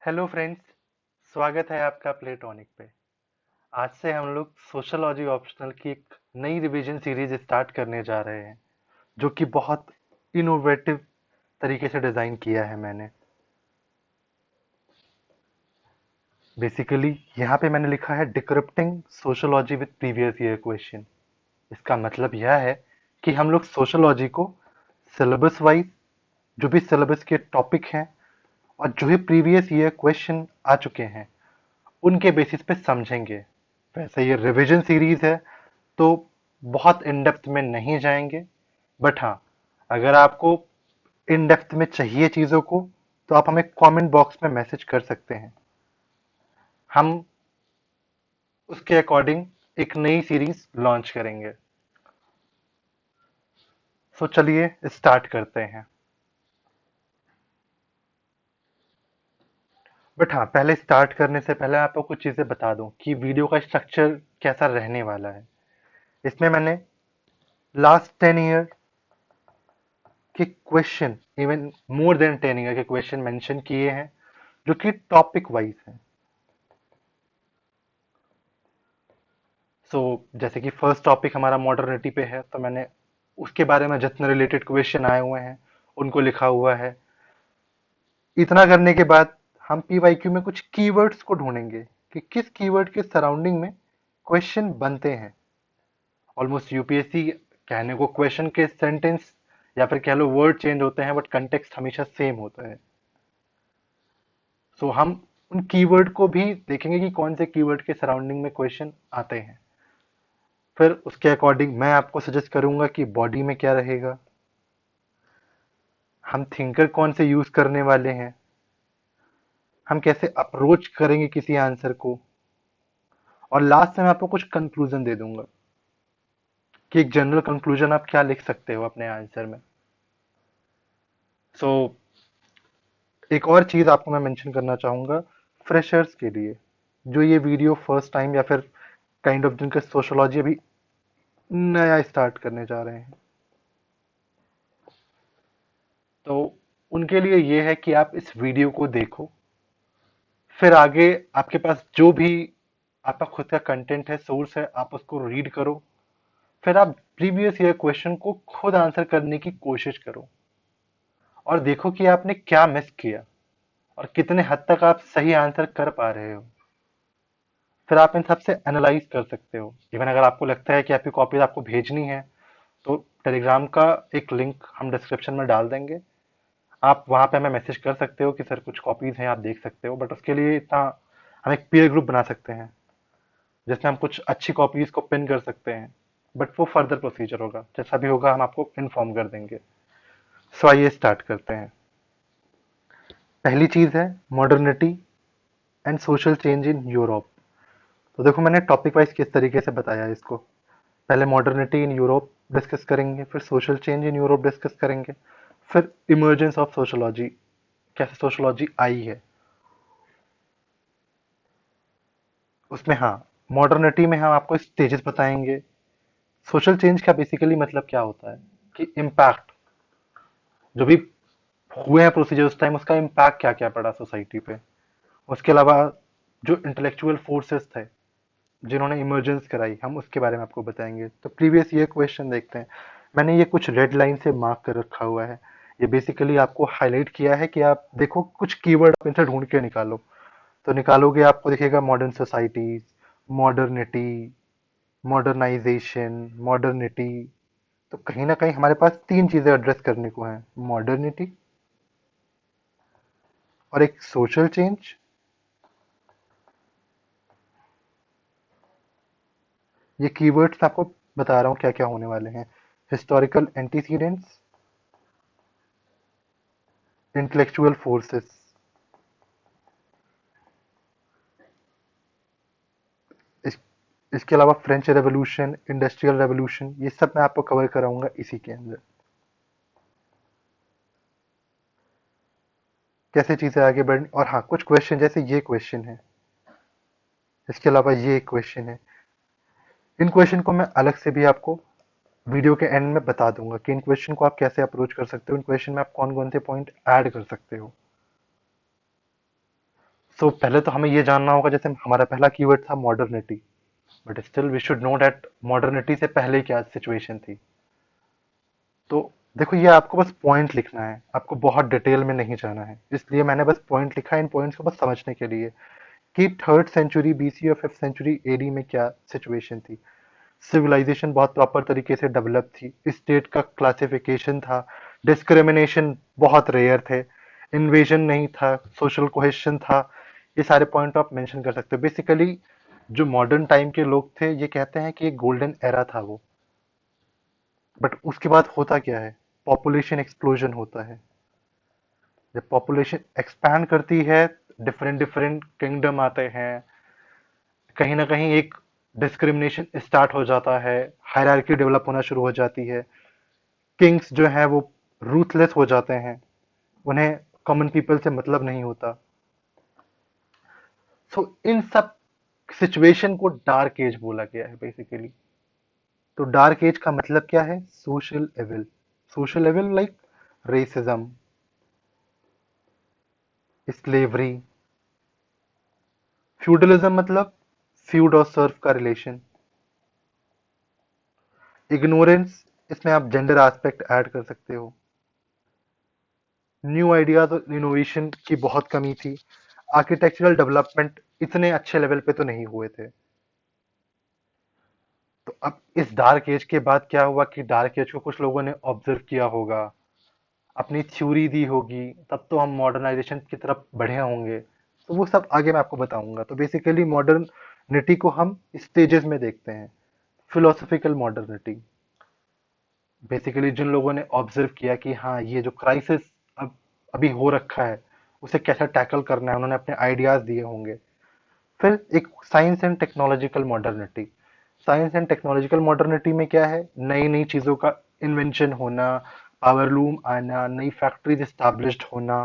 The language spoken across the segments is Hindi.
Hello friends. स्वागत है आपका प्लेटोनिक पे। आज से हम लोग सोशोलॉजी ऑप्शनल की एक नई रिवीजन सीरीज स्टार्ट करने जा रहे हैं, जो कि बहुत इनोवेटिव तरीके से डिज़ाइन किया है मैंने। बेसिकली यहाँ पे मैंने लिखा है decrypting sociology with previous year question. इसका मतलब यह है कि हम लोग सोशोलॉजी को सिलेबस वाइज, जो भी सिलेबस के टॉपिक हैं और जो भी प्रीवियस ईयर क्वेश्चन आ चुके हैं, उनके बेसिस पे समझेंगे। वैसे ये रिवीजन सीरीज है, तो बहुत इन डेप्थ में नहीं जाएंगे। बट हाँ, अगर आपको इन डेप्थ में चाहिए चीज़ों को, तो आप हमें कमेंट बॉक्स में मैसेज कर सकते हैं। हम उसके अकॉर्डिंग एक नई सीरीज लॉन्च करेंगे। सो चलिए स्टार्ट करते हैं। बट हाँ, पहले स्टार्ट करने से पहले आपको कुछ चीज़ें बता दूं कि वीडियो का स्ट्रक्चर कैसा रहने वाला है। इसमें मैंने लास्ट 10 ईयर के question, even more than 10 year के क्वेश्चन मेंशन किए हैं, जो कि टॉपिक वाइज हैं। जैसे कि फर्स्ट टॉपिक हमारा मॉडर्निटी पे है, तो मैंने उसके बारे में जितने रिलेटेड क्वेश्चन आए हुए हैं उनको लिखा हुआ है। इतना करने के बाद हम पीवाईक्यू में कुछ कीवर्ड्स को ढूंढेंगे कि किस कीवर्ड के सराउंडिंग में क्वेश्चन बनते हैं। ऑलमोस्ट यूपीएससी कहने को क्वेश्चन के सेंटेंस या फिर कह लो वर्ड चेंज होते हैं, बट कंटेक्स्ट हमेशा सेम होता है। हम उन कीवर्ड को भी देखेंगे कि कौन से कीवर्ड के सराउंडिंग में क्वेश्चन आते हैं। फिर उसके अकॉर्डिंग मैं आपको सजेस्ट करूंगा कि बॉडी में क्या रहेगा, हम थिंकर कौन से यूज करने वाले हैं, हम कैसे अप्रोच करेंगे किसी आंसर को, और लास्ट में मैं आपको कुछ कंक्लूजन दे दूंगा कि एक जनरल कंक्लूजन आप क्या लिख सकते हो अपने आंसर में। सो एक और चीज आपको मैं मेंशन करना चाहूंगा फ्रेशर्स के लिए, जो ये वीडियो फर्स्ट टाइम या फिर काइंड ऑफ जिनका सोशोलॉजी अभी नया स्टार्ट करने जा रहे हैं, तो उनके लिए ये है कि आप इस वीडियो को देखो। फिर आगे आपके पास जो भी आपका खुद का कंटेंट है, सोर्स है, आप उसको रीड करो। फिर आप प्रीवियस ईयर क्वेश्चन को खुद आंसर करने की कोशिश करो और देखो कि आपने क्या मिस किया और कितने हद तक आप सही आंसर कर पा रहे हो। फिर आप इन सबसे एनालाइज कर सकते हो। इवन अगर आपको लगता है कि आपकी कॉपी आपको भेजनी है, तो टेलीग्राम का एक लिंक हम डिस्क्रिप्शन में डाल देंगे। आप वहां पे हमें मैसेज कर सकते हो कि सर कुछ कॉपीज हैं, आप देख सकते हो। बट उसके लिए इतना, हम एक पीयर ग्रुप बना सकते हैं जिसमें हम कुछ अच्छी कॉपीज को पिन कर सकते हैं। बट वो फर्दर प्रोसीजर होगा, जैसा भी होगा हम आपको इन्फॉर्म कर देंगे। आइए स्टार्ट करते हैं। पहली चीज है modernity and social change in Europe. तो देखो मैंने टॉपिक वाइज किस तरीके से बताया है इसको। पहले मॉडर्निटी इन यूरोप डिस्कस करेंगे, फिर social change in Europe discuss करेंगे, फिर इमर्जेंस ऑफ सोशोलॉजी, कैसे सोशोलॉजी आई है उसमें। हाँ, मॉडर्निटी में हम आपको स्टेजेस बताएंगे। सोशल चेंज का बेसिकली मतलब क्या होता है कि इम्पैक्ट, जो भी हुए हैं प्रोसीजर उस टाइम, उसका इम्पैक्ट क्या क्या पड़ा सोसाइटी पे। उसके अलावा जो इंटेलेक्चुअल फोर्सेस थे जिन्होंने इमर्जेंस कराई, हम उसके बारे में आपको बताएंगे। तो प्रीवियस ये क्वेश्चन देखते हैं। मैंने ये कुछ रेड लाइन से मार्क कर रखा हुआ है। ये बेसिकली आपको हाईलाइट किया है कि आप देखो कुछ कीवर्ड आप इनसे ढूंढ के निकालो। तो निकालोगे आपको दिखेगा modern societies, modernity, modernisation, modernity. तो कहीं ना कहीं हमारे पास तीन चीजें एड्रेस करने को हैं, मॉडर्निटी और एक सोशल चेंज। ये कीवर्ड्स आपको बता रहा हूँ क्या क्या होने वाले हैं। हिस्टोरिकल एंटीसीडेंट्स, इंटेलेक्चुअल फोर्सेस, इस, इसके अलावा फ्रेंच रेवोल्यूशन, इंडस्ट्रियल रेवोल्यूशन, ये सब मैं आपको कवर कराऊंगा इसी के अंदर। कैसे चीजें आगे बढ़नी, और हाँ कुछ क्वेश्चन जैसे ये क्वेश्चन है, इसके अलावा ये क्वेश्चन है। इन क्वेश्चन को मैं अलग से भी आपको वीडियो के एंड में बता दूंगा कि इन क्वेश्चन को आप कैसे अप्रोच कर सकते हो, इन क्वेश्चन में आप कौन कौन से पॉइंट ऐड कर सकते हो। सो पहले तो हमें ये जानना होगा, जैसे हमारा पहला कीवर्ड था modernity, but still we should know that modernity से पहले क्या सिचुएशन थी। तो देखो, ये आपको बस पॉइंट लिखना है, आपको बहुत डिटेल में नहीं जाना है, इसलिए मैंने बस पॉइंट लिखा है इन पॉइंट्स को बस समझने के लिए कि थर्ड सेंचुरी बीसी और फिफ्थ सेंचुरी एडी में क्या सिचुएशन थी। सिविलाइजेशन बहुत प्रॉपर तरीके से डेवलप थी, स्टेट का क्लासिफिकेशन था, डिस्क्रिमिनेशन बहुत रेयर थे, इन्वेजन नहीं था, सोशल कोहेशन था। ये सारे पॉइंट आप मेंशन कर सकते हो। बेसिकली जो मॉडर्न टाइम के लोग थे ये कहते हैं कि एक गोल्डन एरा था वो। बट उसके बाद होता क्या है, पॉपुलेशन एक्सप्लोजन होता है। जब पॉपुलेशन एक्सपैंड करती है, डिफरेंट डिफरेंट किंगडम आते हैं, कहीं ना कहीं एक डिस्क्रिमिनेशन स्टार्ट हो जाता है, हायरार्की डेवलप होना शुरू हो जाती है, किंग्स जो है वो रूथलेस हो जाते हैं, उन्हें कॉमन पीपल से मतलब नहीं होता। सो इन सब सिचुएशन को डार्क एज बोला गया है बेसिकली। तो डार्क एज का मतलब क्या है, social evil. Social evil like racism, slavery, feudalism मतलब फ्यूड और सर्व का रिलेशन, इग्नोरेंस, इसमें आप जेंडर एस्पेक्ट ऐड कर सकते हो, न्यू आइडियाज और इनोवेशन की बहुत कमी थी, आर्किटेक्चरल डेवलपमेंट इतने अच्छे लेवल पे तो नहीं हुए थे। तो अब इस डार्क एज के बाद क्या हुआ कि डार्क एज को कुछ लोगों ने ऑब्जर्व किया होगा, अपनी थ्योरी दी होगी, तब तो हम मॉडर्नाइजेशन की तरफ बढ़े होंगे। तो वो सब आगे मैं आपको बताऊंगा। तो बेसिकली मॉडर्निटी को हम स्टेजेस में देखते हैं। फिलोसफिकल मॉडर्निटी, बेसिकली जिन लोगों ने ऑब्जर्व किया कि हाँ ये जो क्राइसिस अब अभी हो रखा है उसे कैसे टैकल करना है, उन्होंने अपने आइडियाज दिए होंगे। फिर एक science and technological modernity. Science and technological modernity में क्या है, नई नई चीजों का इन्वेंशन होना, पावर लूम आना, नई फैक्ट्रीज स्टैब्लिश्ड होना।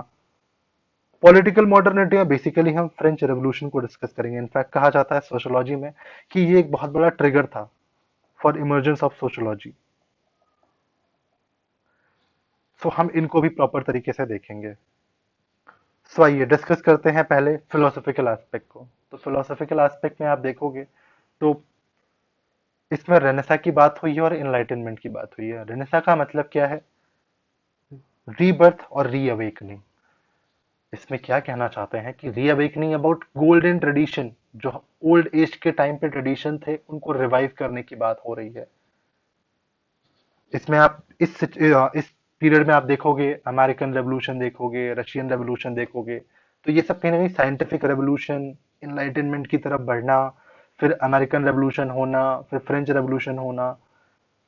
पॉलिटिकल मॉडर्निटी में बेसिकली हम फ्रेंच रेवोल्यूशन को डिस्कस करेंगे। इनफैक्ट कहा जाता है सोशोलॉजी में कि ये एक बहुत बड़ा ट्रिगर था फॉर इमर्जेंस ऑफ सोशोलॉजी। सो हम इनको भी प्रॉपर तरीके से देखेंगे। सो आइए डिस्कस करते हैं पहले फिलोसफिकल एस्पेक्ट को। तो फिलोसफिकल एस्पेक्ट में आप देखोगे तो इसमें रेनेसा की बात हुई है और इनलाइटनमेंट की बात हुई है। रेनेसा का मतलब क्या है, रीबर्थ और रीअवेकनिंग। इसमें क्या कहना चाहते हैं कि रीअवेकनिंग अबाउट गोल्डन ट्रेडिशन, जो ओल्ड एज के टाइम पे ट्रेडिशन थे उनको रिवाइव करने की बात हो रही है। इसमें आप इस पीरियड में आप देखोगे अमेरिकन रेवोल्यूशन देखोगे, रशियन रेवोल्यूशन देखोगे। तो ये सब कहीं ना कहीं साइंटिफिक रेवोल्यूशन, इनलाइटनमेंट की तरफ बढ़ना, फिर अमेरिकन रेवोल्यूशन होना, फिर फ्रेंच रेवोल्यूशन होना।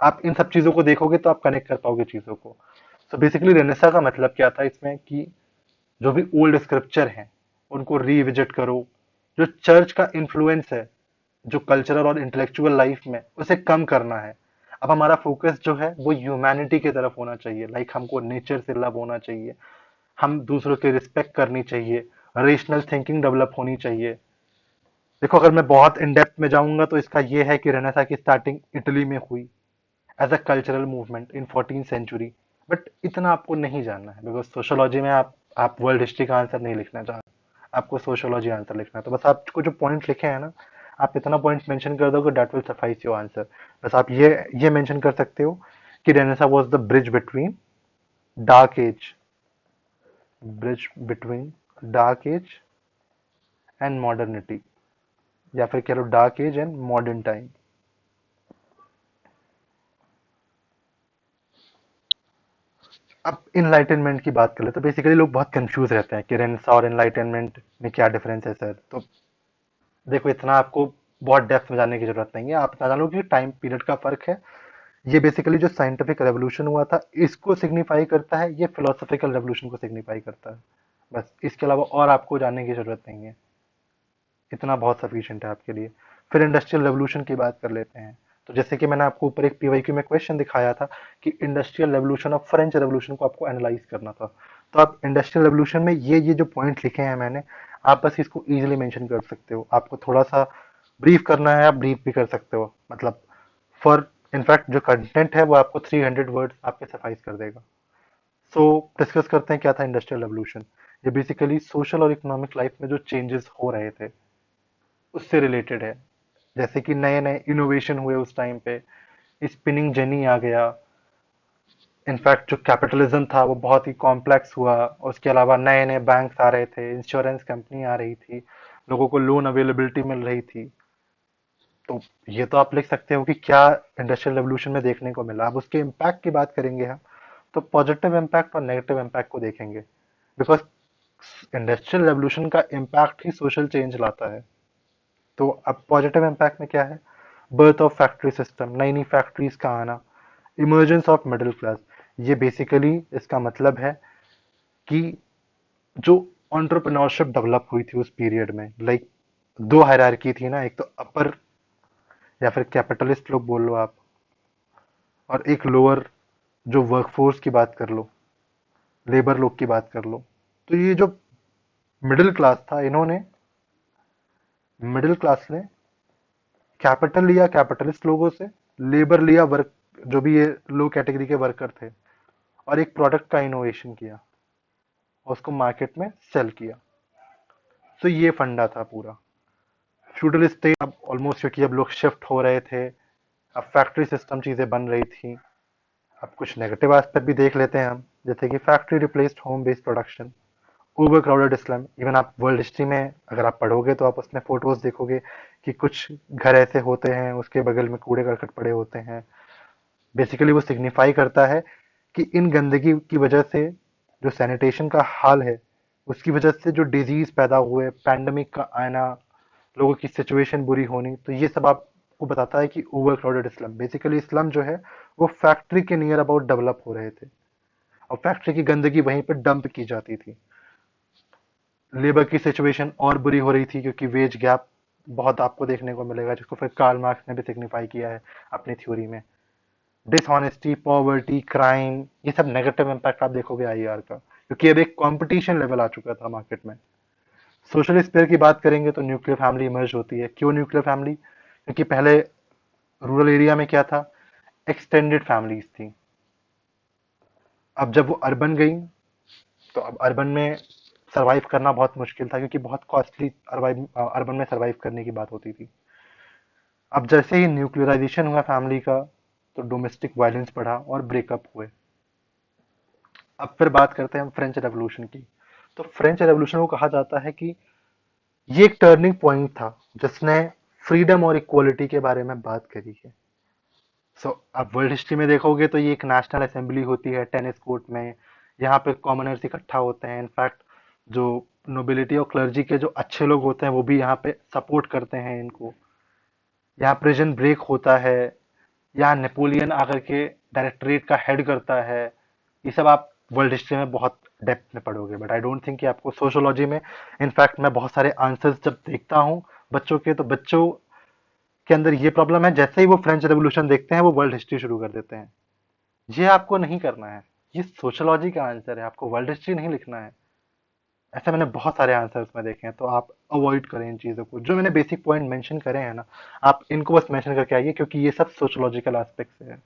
आप इन सब चीजों को देखोगे तो आप कनेक्ट कर पाओगे चीजों को। सो बेसिकली रेनेसा का मतलब क्या था इसमें कि जो भी ओल्ड स्क्रिप्चर हैं उनको रीविजिट करो। जो चर्च का इन्फ्लुएंस है जो कल्चरल और इंटेलेक्चुअल लाइफ में, उसे कम करना है। अब हमारा फोकस जो है वो ह्यूमैनिटी की तरफ होना चाहिए। लाइक हमको नेचर से लव होना चाहिए, हम दूसरों की रिस्पेक्ट करनी चाहिए, रेशनल थिंकिंग डेवलप होनी चाहिए। देखो अगर मैं बहुत इन डेप्थ में जाऊंगा तो इसका ये है कि रेनेसा की स्टार्टिंग इटली में हुई as a cultural movement in 14th century. But इतना आपको नहीं जानना है बिकॉज सोशोलॉजी में आप वर्ल्ड हिस्ट्री का आंसर नहीं लिखना चाहते, आपको सोशोलॉजी आंसर लिखना है। तो बस आपको जो पॉइंट लिखे हैं ना, आप इतना पॉइंट मेंशन कर दोगे that will suffice your answer. बस आप ये मेंशन कर सकते हो कि renaissance was the bridge between dark age, bridge between dark age and modernity, या फिर कह लो dark age and modern time. अब इनलाइटनमेंट की बात कर ले तो बेसिकली लोग बहुत कंफ्यूज रहते हैं कि रेनेसा और इनलाइटनमेंट में क्या डिफरेंस है सर। तो देखो इतना आपको बहुत डेप्थ में जाने की जरूरत नहीं है, आप इतना जानो कि टाइम पीरियड का फर्क है। ये बेसिकली जो साइंटिफिक रेवोल्यूशन हुआ था इसको सिग्निफाई करता है, ये फिलोसफिकल रेवोल्यूशन को सिग्निफाई करता है। बस इसके अलावा और आपको जानने की जरूरत नहीं है, इतना बहुत सफिशिएंट है आपके लिए। फिर इंडस्ट्रियल रेवोल्यूशन की बात कर लेते हैं। तो जैसे कि मैंने आपको ऊपर एक पीवाईक्यू में क्वेश्चन दिखाया था कि इंडस्ट्रियल रेवोल्यूशन और फ्रेंच रेवोल्यूशन को आपको एनालाइज करना था। तो आप इंडस्ट्रियल रेवोल्यूशन में ये जो पॉइंट लिखे हैं मैंने, आप बस इसको इजीली मेंशन कर सकते हो। आपको थोड़ा सा ब्रीफ करना है आप ब्रीफ भी कर सकते हो, मतलब फॉर इनफैक्ट जो कंटेंट है वो आपको 300 वर्ड्स आपके सफाइस कर देगा। सो डिस्कस करते हैं क्या था इंडस्ट्रियल रेवोल्यूशन। ये बेसिकली सोशल और इकोनॉमिक लाइफ में जो चेंजेस हो रहे थे उससे रिलेटेड है। जैसे कि नए नए इनोवेशन हुए उस टाइम पे, स्पिनिंग जेनी आ गया। इनफैक्ट जो कैपिटलिज्म था वो बहुत ही कॉम्प्लेक्स हुआ। उसके अलावा नए नए बैंक्स आ रहे थे, इंश्योरेंस कंपनी आ रही थी, लोगों को लोन अवेलेबिलिटी मिल रही थी। तो ये तो आप लिख सकते हो कि क्या इंडस्ट्रियल रेवोल्यूशन में देखने को मिला। अब उसके इम्पैक्ट की बात करेंगे हम, तो पॉजिटिव इम्पैक्ट और नेगेटिव इम्पैक्ट को देखेंगे। बिकॉज इंडस्ट्रियल रेवोल्यूशन का इम्पैक्ट ही सोशल चेंज लाता है। तो अब पॉजिटिव इम्पैक्ट में क्या है? बर्थ ऑफ फैक्ट्री सिस्टम, नई नई फैक्ट्रीज का आना, इमर्जेंस ऑफ मिडिल क्लास। ये बेसिकली इसका मतलब है कि जो एंटरप्रेन्योरशिप डेवलप हुई थी उस पीरियड में, लाइक दो हायरार्की थी ना, एक तो अपर या फिर कैपिटलिस्ट लोग बोल लो आप, और एक लोअर जो वर्कफोर्स की बात कर लो, लेबर लोग की बात कर लो। तो ये जो मिडिल क्लास था, इन्होंने मिडिल क्लास ने कैपिटल लिया कैपिटलिस्ट लोगों से, लेबर लिया वर्क, जो भी ये लो कैटेगरी के वर्कर थे, और एक प्रोडक्ट का इनोवेशन किया और उसको मार्केट में सेल किया। तो ये फंडा था पूरा फ्यूडल स्टेट। अब ऑलमोस्ट, क्योंकि अब लोग शिफ्ट हो रहे थे, अब फैक्ट्री सिस्टम चीजें बन रही थी। अब कुछ नेगेटिव एस्पेक्ट भी देख लेते हैं हम, जैसे कि factory replaced home based production, over crowded slum. Even आप वर्ल्ड हिस्ट्री में अगर आप पढ़ोगे तो आप उसमें फोटोज देखोगे कि कुछ घर ऐसे होते हैं उसके बगल में कूड़े करकट पड़े होते हैं। बेसिकली वो सिग्निफाई करता है कि इन गंदगी की वजह से जो सैनिटेशन का हाल है, उसकी वजह से जो डिजीज पैदा हुए, पैंडमिक का आना, लोगों की सिचुएशन बुरी होनी, तो ये सब आपको बताता है कि over crowded slum, basically slum जो है वो फैक्ट्री के नियर अबाउट डेवलप हो रहे थे और फैक्ट्री की गंदगी वहीं पे डंप की जाती थी। लेबर की सिचुएशन और बुरी हो रही थी क्योंकि वेज गैप बहुत आपको देखने को मिलेगा, जिसको फिर कार्ल मार्क्स ने भी सिग्निफाई किया है अपनी थ्योरी में। डिसऑनेस्टी, पॉवर्टी, क्राइम, ये सब नेगेटिव इम्पैक्ट आप देखोगे आईआर का, क्योंकि अब एक कंपटीशन लेवल आ चुका था मार्केट में। सोशल स्पेयर की बात करेंगे तो न्यूक्लियर फैमिली इमर्ज होती है। क्यों न्यूक्लियर फैमिली? क्योंकि पहले रूरल एरिया में क्या था, एक्सटेंडेड फैमिलीज थी। अब जब वो अर्बन गई, तो अब अर्बन में सरवाइव करना बहुत मुश्किल था, क्योंकि बहुत कॉस्टली अर्बन में सरवाइव करने की बात होती थी। अब जैसे ही न्यूक्लियराइजेशन हुआ फैमिली का, तो डोमेस्टिक वायलेंस बढ़ा और ब्रेकअप हुए। अब फिर बात करते हैं हम फ्रेंच रेवोल्यूशन की। तो फ्रेंच रेवोल्यूशन को कहा जाता है कि ये एक टर्निंग पॉइंट था जिसने फ्रीडम और इक्वलिटी के बारे में बात करी है। सो अब वर्ल्ड हिस्ट्री में देखोगे तो ये एक नेशनल असेंबली होती है टेनिस कोर्ट में। यहाँ पे कॉमनर्स इकट्ठा होते हैं। इनफैक्ट जो नोबिलिटी और क्लर्जी के जो अच्छे लोग होते हैं वो भी यहाँ पे सपोर्ट करते हैं इनको। यहाँ प्रिजन ब्रेक होता है, यहाँ नेपोलियन आकर के डायरेक्टरेट का हेड करता है। ये सब आप वर्ल्ड हिस्ट्री में बहुत डेप्थ में पढ़ोगे, बट आई डोंट थिंक कि आपको सोशोलॉजी में। इनफैक्ट मैं बहुत सारे आंसर्स जब देखता हूँ बच्चों के, तो बच्चों के अंदर ये प्रॉब्लम है, जैसे ही वो फ्रेंच रेवोल्यूशन देखते हैं वो वर्ल्ड हिस्ट्री शुरू कर देते हैं। ये आपको नहीं करना है, ये सोशोलॉजी का आंसर है, आपको वर्ल्ड हिस्ट्री नहीं लिखना है। ऐसे मैंने बहुत सारे आंसर्स में देखे हैं, तो आप अवॉइड करें इन चीज़ों को। जो मैंने बेसिक पॉइंट मेंशन करे हैं ना, आप इनको बस मेंशन करके आइए, क्योंकि ये सब सोशोलॉजिकल एस्पेक्ट से है।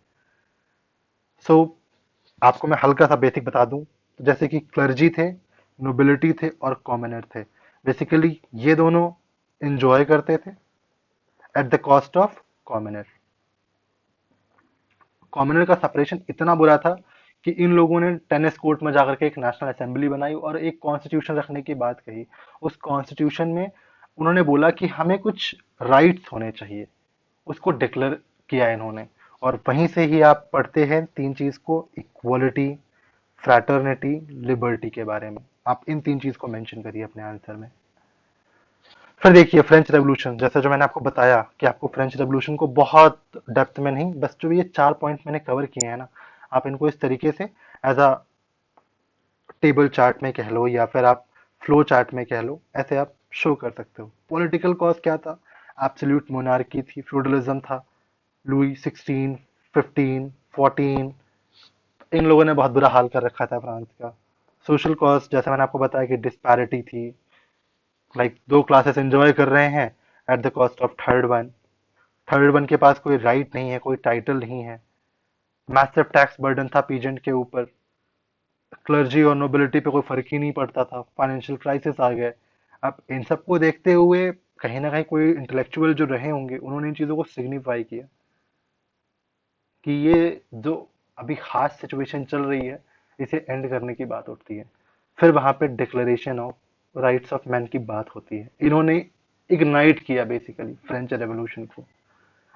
सो आपको मैं हल्का सा बेसिक बता दूं, तो जैसे कि क्लर्जी थे, नोबिलिटी थे और कॉमनर थे। बेसिकली ये दोनों इंजॉय करते थे at the cost of commoner. Commoner का सेपरेशन इतना बुरा था कि इन लोगों ने टेनिस कोर्ट में जाकर के एक नेशनल असेंबली बनाई और एक कॉन्स्टिट्यूशन रखने की बात कही। उस कॉन्स्टिट्यूशन में उन्होंने बोला कि हमें कुछ राइट्स होने चाहिए, उसको डिक्लेयर किया इन्होंने। और वहीं से ही आप पढ़ते हैं तीन चीज को, इक्वलिटी, फ्रैटर्निटी, लिबर्टी के बारे में। आप इन तीन चीज को मेंशन करिए अपने आंसर में। फिर देखिए फ्रेंच रेवोल्यूशन, जैसे जो मैंने आपको बताया कि आपको फ्रेंच रेवोल्यूशन को बहुत डेप्थ में नहीं, बस जो ये 4 पॉइंट मैंने कवर किए हैं ना, आप इनको इस तरीके से एज अ टेबल चार्ट में कह लो या फिर आप फ्लो चार्ट में कह लो, ऐसे आप शो कर सकते हो। पॉलिटिकल कॉज क्या था? एब्सोल्यूट मोनार्की थी, फ्यूडलिज्म था। लुई 16, 15, 14, इन लोगों ने बहुत बुरा हाल कर रखा था फ्रांस का। सोशल कॉज जैसे मैंने आपको बताया कि डिस्पैरिटी थी, लाइक दो क्लासेस एंजॉय कर रहे हैं at the cost of third one. Third one के पास कोई राइट नहीं है, कोई टाइटल नहीं है। मैसिव टैक्स बर्डन था पीजेंट के ऊपर। क्लर्जी और नोबिलिटी पे कोई फर्क ही नहीं पड़ता था, फाइनेंशियल क्राइसिस आ गए। अब इन सबको देखते हुए कहीं ना कहीं कोई इंटेलेक्चुअल जो रहे होंगे उन्होंने इन चीज़ों को सिग्निफाई किया कि ये जो अभी खास सिचुएशन चल रही है इसे एंड करने की बात उठती है। फिर वहां पे declaration of rights of man की बात होती है। इन्होंने इग्नाइट किया बेसिकली फ्रेंच रेवोल्यूशन को।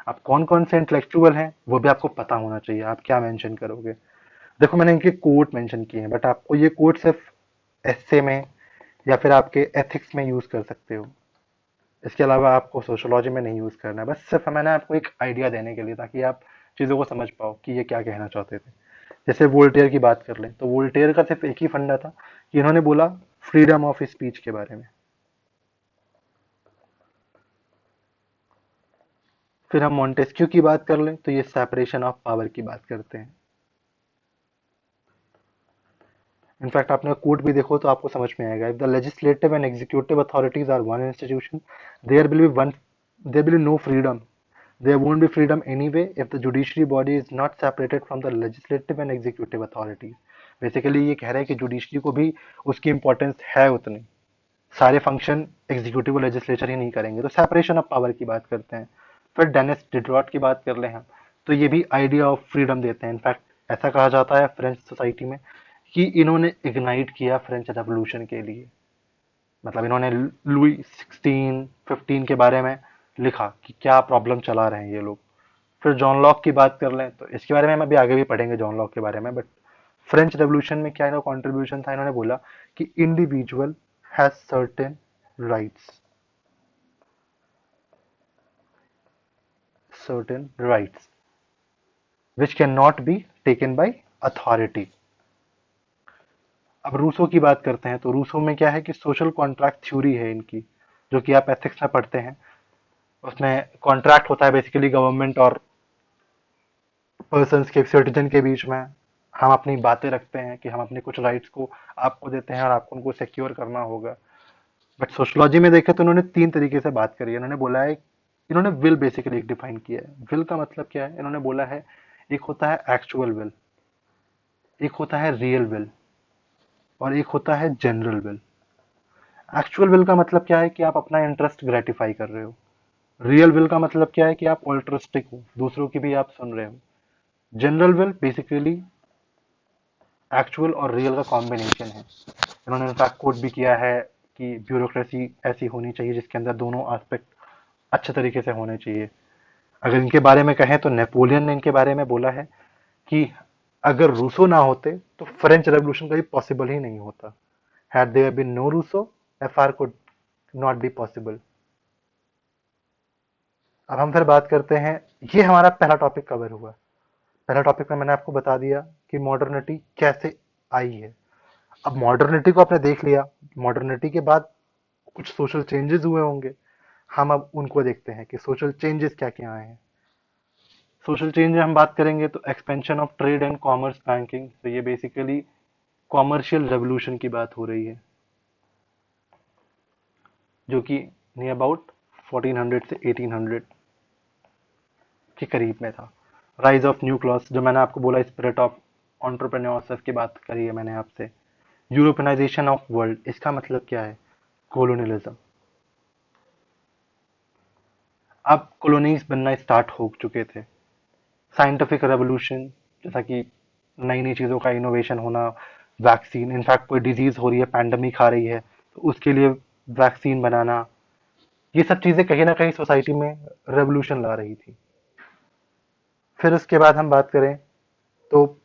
अब कौन कौन से इंटेलेक्चुअल हैं वो भी आपको पता होना चाहिए, आप क्या मेंशन करोगे। देखो मैंने इनके कोट मेंशन किए हैं, बट आपको ये कोट सिर्फ एस्से में या फिर आपके एथिक्स में यूज कर सकते हो। इसके अलावा आपको सोशोलॉजी में नहीं यूज करना है। बस सिर्फ मैंने आपको एक आइडिया देने के लिए, ताकि आप चीजों को समझ पाओ कि ये क्या कहना चाहते थे। जैसे वोल्टेयर की बात कर लें तो वोल्टेयर का सिर्फ एक ही फंडा था कि इन्होंने बोला फ्रीडम ऑफ स्पीच के बारे में। फिर हम मॉन्टेस्क्यू की बात कर लें तो ये सेपरेशन ऑफ पावर की बात करते हैं। इनफैक्ट आपने कोट भी देखो तो आपको समझ में आएगा, if the legislative and executive authorities are one institution there will be one, there will be no freedom, there won't be freedom anyway if the judiciary body is not separated from the legislative and executive authorities। Basically ये कह रहे हैं कि जुडिशरी को भी उसकी इंपॉर्टेंस है उतनी, सारे फंक्शन एग्जीक्यूटिव और लेजिस्लेचर ही नहीं करेंगे। तो सेपरेशन ऑफ पावर की बात करते हैं। फिर डेनिस डिड्रॉट की बात कर लें हम तो ये भी आइडिया ऑफ फ्रीडम देते हैं। इनफैक्ट ऐसा कहा जाता है फ्रेंच सोसाइटी में कि इन्होंने इग्नाइट किया फ्रेंच रेवोल्यूशन के लिए। मतलब इन्होंने लुई 16 15 के बारे में लिखा कि क्या प्रॉब्लम चला रहे हैं ये लोग। फिर जॉन लॉक की बात कर लें तो इसके बारे में हम अभी आगे भी पढ़ेंगे जॉन लॉक के बारे में, बट फ्रेंच रेवोल्यूशन में क्या इनका कॉन्ट्रीब्यूशन था, इन्होंने बोला कि individual has certain rights which can not be taken by authority. अब रूसो की बात करते हैं तो रूसो में क्या है कि सोशल कॉन्ट्रैक्ट थ्योरी है इनकी, जो कि आप एथिक्स में पढ़ते हैं। उसमें कॉन्ट्रैक्ट होता है बेसिकली गवर्नमेंट और पर्सन्स के, सिटीजन के बीच में। हम अपनी बातें रखते हैं कि हम अपने कुछ राइट्स को आपको देते हैं और आपको उनको सिक्योर करना होगा। बट सोशोलॉजी में देखें तो उन्होंने तीन तरीके से बात करी है। इन्होंने बोला है, इन्होंने विल बेसिकली एक डिफाइन किया है। विल का मतलब क्या है, इन्होंने बोला है एक होता है एक्चुअल विल, एक होता है रियल विल और एक होता है जनरल विल। एक्चुअल विल का मतलब क्या है कि आप अपना इंटरेस्ट ग्रेटिफाई कर रहे हो। रियल विल का मतलब क्या है कि आप ऑल्ट्रिस्टिक हो, दूसरों की भी आप सुन रहे हो। जनरल विल बेसिकली एक्चुअल और रियल का कॉम्बिनेशन है। इन्होंने इनफैक्ट कोट भी किया है कि ब्यूरोक्रेसी ऐसी होनी चाहिए जिसके अंदर दोनों एस्पेक्ट अच्छे तरीके से होने चाहिए। अगर इनके बारे में कहें तो नेपोलियन ने इनके बारे में बोला है कि अगर रूसो ना होते तो फ्रेंच रेवोल्यूशन कभी पॉसिबल ही नहीं होता। Had there been no Rousseau, FR could not be possible. अब हम फिर बात करते हैं, ये हमारा पहला टॉपिक कवर हुआ। पहला टॉपिक में मैंने आपको बता दिया कि मॉडर्निटी कैसे आई है। अब मॉडर्निटी को आपने देख लिया, मॉडर्निटी के बाद कुछ सोशल चेंजेस हुए होंगे। हम अब उनको देखते हैं कि सोशल चेंजेस क्या क्या आए हैं। सोशल चेंज हम बात करेंगे तो expansion of trade and commerce banking, तो ये बेसिकली कॉमर्शियल रेवोल्यूशन की बात हो रही है, जो कि नियर अबाउट 1400 से 1800 के करीब में था। राइज ऑफ न्यू क्लॉथ, जो मैंने आपको बोला स्पिरिट ऑफ एंटरप्रेन्योरशिप की बात करी है मैंने आपसे। यूरोपियनाइजेशन ऑफ वर्ल्ड, इसका मतलब क्या है, कोलोनियलिज्म। अब कॉलोनीज बनना स्टार्ट हो चुके थे। साइंटिफिक रेवोल्यूशन, जैसा कि नई नई चीज़ों का इनोवेशन होना, वैक्सीन, इनफैक्ट कोई डिजीज हो रही है, पैंडमिक आ रही है तो उसके लिए वैक्सीन बनाना, ये सब चीज़ें कहीं ना कहीं सोसाइटी में रेवोल्यूशन ला रही थी। फिर उसके बाद हम बात करें तो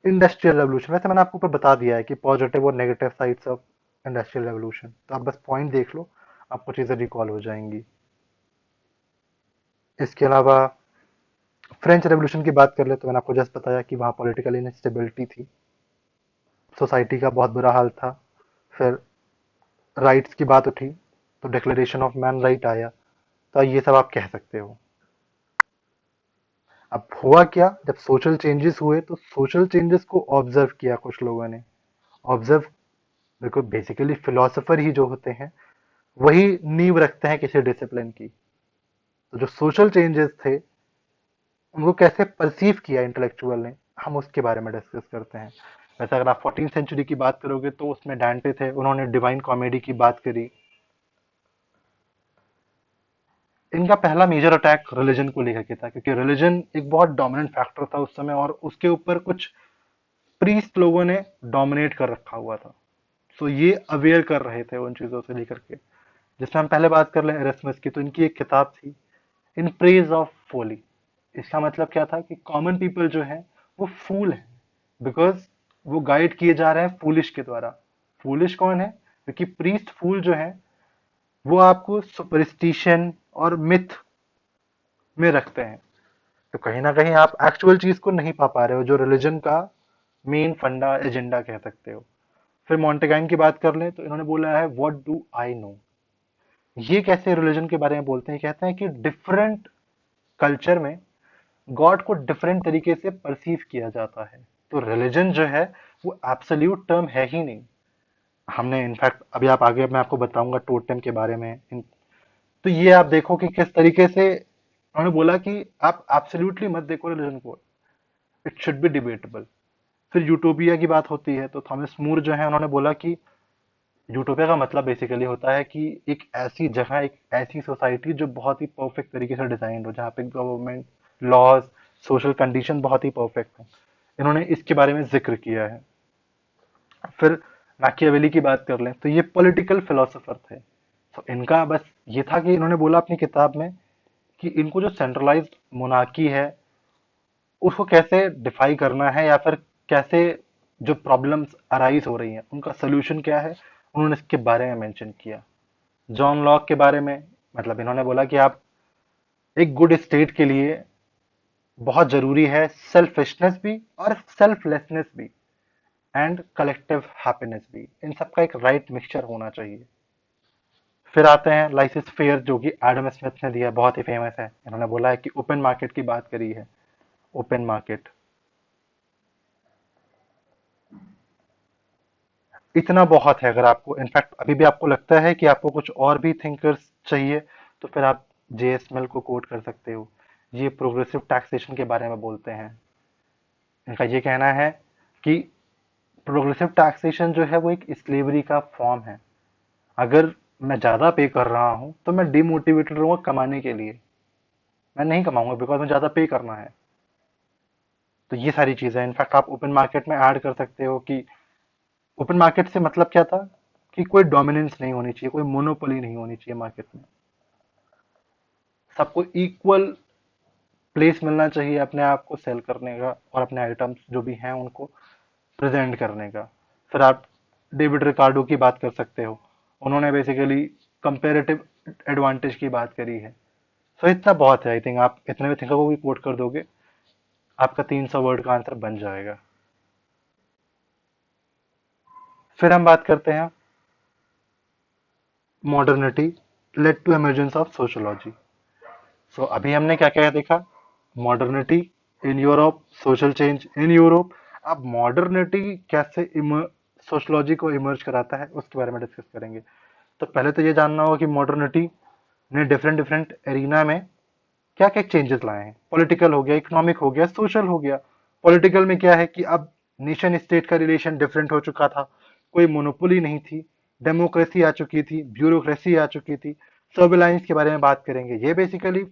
इंडस्ट्रियल रेवोल्यूशन, वैसे मैंने आपको ऊपर बता दिया है कि पॉजिटिव और negative sides of industrial revolution, तो आप बस पॉइंट देख लो, आपको चीज़ें रिकॉल हो जाएंगी। इसके अलावा फ्रेंच रेवोल्यूशन की बात कर ले तो मैंने आपको जस्ट बताया कि वहाँ पॉलिटिकल इनस्टेबिलिटी थी, सोसाइटी का बहुत बुरा हाल था। फिर राइट्स की बात उठी तो डिक्लेरेशन ऑफ मैन राइट आया, तो ये सब आप कह सकते हो। अब हुआ क्या, जब सोशल चेंजेस हुए तो सोशल चेंजेस को ऑब्जर्व किया कुछ लोगों ने। ऑब्जर्व, देखो बेसिकली फिलोसोफर ही जो होते हैं वही नींव रखते हैं किसी डिसिप्लिन की। तो जो सोशल चेंजेस थे उनको कैसे परसीव किया इंटेलेक्चुअल ने, हम उसके बारे में डिस्कस करते हैं। वैसे अगर आप 14th सेंचुरी की बात करोगे तो उसमें डांटे थे, उन्होंने डिवाइन कॉमेडी की बात करी। इनका पहला मेजर अटैक रिलीजन को लेकर के था, क्योंकि रिलीजन एक बहुत डोमिनेंट फैक्टर था उस समय, और उसके ऊपर कुछ प्रीस्ट लोगों ने डोमिनेट कर रखा हुआ था। सो ये अवेयर कर रहे थे उन चीजों से लेकर के। जिसमें हम पहले बात कर लें एरस्मस की, तो इनकी एक किताब थी, इन प्रेज ऑफ फोली। इसका मतलब क्या था कि कॉमन पीपल जो है वो फूल है, बिकॉज वो गाइड किए जा रहे हैं फूलिश के द्वारा। फूलिश कौन है? क्योंकि प्रीस्ट फूल जो है वो आपको सुपरस्टिशन और मिथ में रखते हैं। तो कहीं ना कहीं आप एक्चुअल चीज को नहीं पा रहे हो, जो रिलीजन का मेन फंडा एजेंडा कह सकते हो। फिर मॉन्टेगैन की बात कर लें तो इन्होंने बोला है व्हाट डू आई नो। ये कैसे रिलीजन के बारे में बोलते हैं? कहते हैं कि डिफरेंट कल्चर में गॉड को डिफरेंट तरीके से परसीव किया जाता है। तो रिलीजन जो है वो एब्सोल्यूट टर्म है ही नहीं। हमने इनफैक्ट अभी आप आगे मैं आपको बताऊंगा टोटेम के बारे में। तो ये आप देखो कि किस तरीके से उन्होंने बोला कि आप एब्सोल्युटली मत देखो रिलीजन को, इट शुड बी डिबेटेबल। फिर यूटोपिया की बात होती है तो थॉमस मूर जो है उन्होंने बोला कि यूटोपिया का मतलब बेसिकली होता है कि एक ऐसी जगह, एक ऐसी सोसाइटी जो बहुत ही परफेक्ट तरीके से डिजाइन हो, जहाँ पे गवर्नमेंट, लॉज, सोशल कंडीशन बहुत ही परफेक्ट हो। इन्होंने इसके बारे में जिक्र किया है। फिर मैकियावेली की बात कर लें तो ये पॉलिटिकल फिलोसोफर थे। तो इनका बस ये था कि इन्होंने बोला अपनी किताब में कि इनको जो सेंट्रलाइज्ड मोनार्की है उसको कैसे डिफाई करना है, या फिर कैसे जो प्रॉब्लम्स अराइज हो रही हैं उनका सोल्यूशन क्या है, उन्होंने इसके बारे में मेंशन किया। जॉन लॉक के बारे में, मतलब इन्होंने बोला कि आप एक गुड स्टेट के लिए बहुत जरूरी है सेल्फिशनेस भी और सेल्फलेसनेस भी, एंड कलेक्टिव हैप्पीनेस भी। इन सबका एक राइट मिक्सचर होना चाहिए। फिर आते हैं लाइसिस फेयर, जो कि एडम स्मिथ ने दिया, बहुत ही फेमस है। इन्होंने बोला है कि ओपन मार्केट की बात करी है। ओपन मार्केट इतना बहुत है। अगर आपको इनफैक्ट अभी भी आपको लगता है कि आपको कुछ और भी थिंकर्स चाहिए, तो फिर आप जेएसमिल को कोट कर सकते हो। ये प्रोग्रेसिव टैक्सेशन के बारे में बोलते हैं। इनका ये कहना है कि प्रोग्रेसिव टैक्सेशन जो है वो एक स्लेवरी का फॉर्म है। अगर मैं ज्यादा पे कर रहा हूं तो मैं डिमोटिवेटेड रहूंगा कमाने के लिए, मैं नहीं कमाऊंगा बिकॉज मुझे ज्यादा पे करना है। तो ये सारी चीजें इनफैक्ट आप ओपन मार्केट में ऐड कर सकते हो कि ओपन मार्केट से मतलब क्या था कि कोई डोमिनेंस नहीं होनी चाहिए, कोई मोनोपोली नहीं होनी चाहिए मार्केट में। सबको इक्वल प्लेस मिलना चाहिए अपने आप को सेल करने का और अपने आइटम्स जो भी हैं उनको प्रेजेंट करने का। फिर आप डेविड रिकार्डो की बात कर सकते हो। उन्होंने बेसिकली कंपेरेटिव एडवांटेज की बात करी है। सो इतना बहुत है। आई थिंक आप इतने भी थिंकर को भी कोट कर दोगे, आपका 300 वर्ड का आंसर बन जाएगा। फिर हम बात करते हैं modernity led to emergence of sociology. So अभी हमने क्या क्या देखा? Modernity in Europe, social change in Europe. अब मॉडर्निटी कैसे सोशोलॉजी को इमर्ज कराता है उसके बारे में डिस्कस करेंगे। तो पहले तो ये जानना होगा कि मॉडर्निटी ने डिफरेंट डिफरेंट एरिना में क्या क्या चेंजेस लाए हैं। पॉलिटिकल हो गया, इकोनॉमिक हो गया, सोशल हो गया। पॉलिटिकल में क्या है कि अब नेशन स्टेट का रिलेशन डिफरेंट हो चुका था, कोई मोनोपोली नहीं थी, डेमोक्रेसी आ चुकी थी, ब्यूरोक्रेसी आ चुकी थी। सर्विलाइंस के बारे में बात करेंगे। ये बेसिकली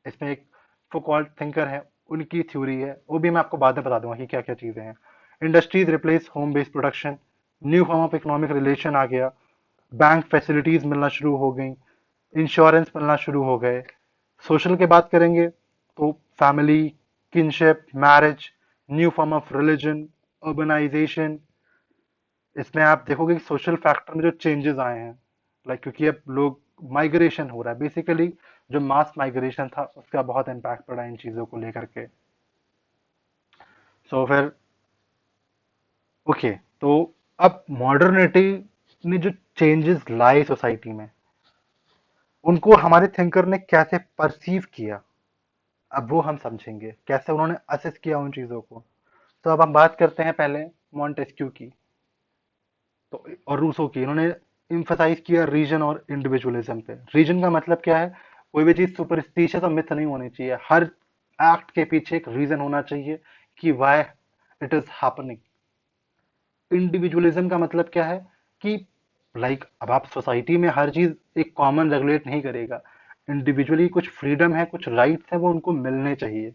इसमें एक फुकॉल्ट थिंकर है, उनकी थ्योरी है, वो भी मैं आपको बाद में बता दूंगा कि क्या क्या चीजें हैं। Industries replace home based production, new form of economic relation आ गया, बैंक फैसिलिटीज मिलना शुरू हो गई, इंश्योरेंस मिलना शुरू हो गए। सोशल की बात करेंगे तो family, kinship, marriage, new form of religion, urbanisation. इसमें आप देखोगे कि सोशल फैक्टर में जो चेंजेस आए हैं, लाइक क्योंकि अब लोग माइग्रेशन हो रहा है बेसिकली, जो मास माइग्रेशन था उसका बहुत इम्पैक्ट पड़ा इन चीजों को लेकर के। सो फिर ओके, तो अब मॉडर्निटी ने जो चेंजेस लाए सोसाइटी में, उनको हमारे थिंकर ने कैसे परसीव किया, अब वो हम समझेंगे कैसे उन्होंने असेस किया उन चीजों को। तो अब हम बात करते हैं पहले मॉन्टेस्क्यू की तो और रूसो की। इन्होंने इम्फेसाइज किया रीजन और इंडिविजुअलिज्म पे। रीजन का मतलब क्या है? कोई भी चीज सुपरस्टिशियस और मिथ नहीं होनी चाहिए। हर एक्ट के पीछे एक रीजन होना चाहिए कि why it is happening. Individualism का मतलब क्या है कि अब आप सोसाइटी में हर चीज एक कॉमन रेगुलेट नहीं करेगा। इंडिविजुअली कुछ फ्रीडम है, कुछ राइट्स है, वो उनको मिलने चाहिए।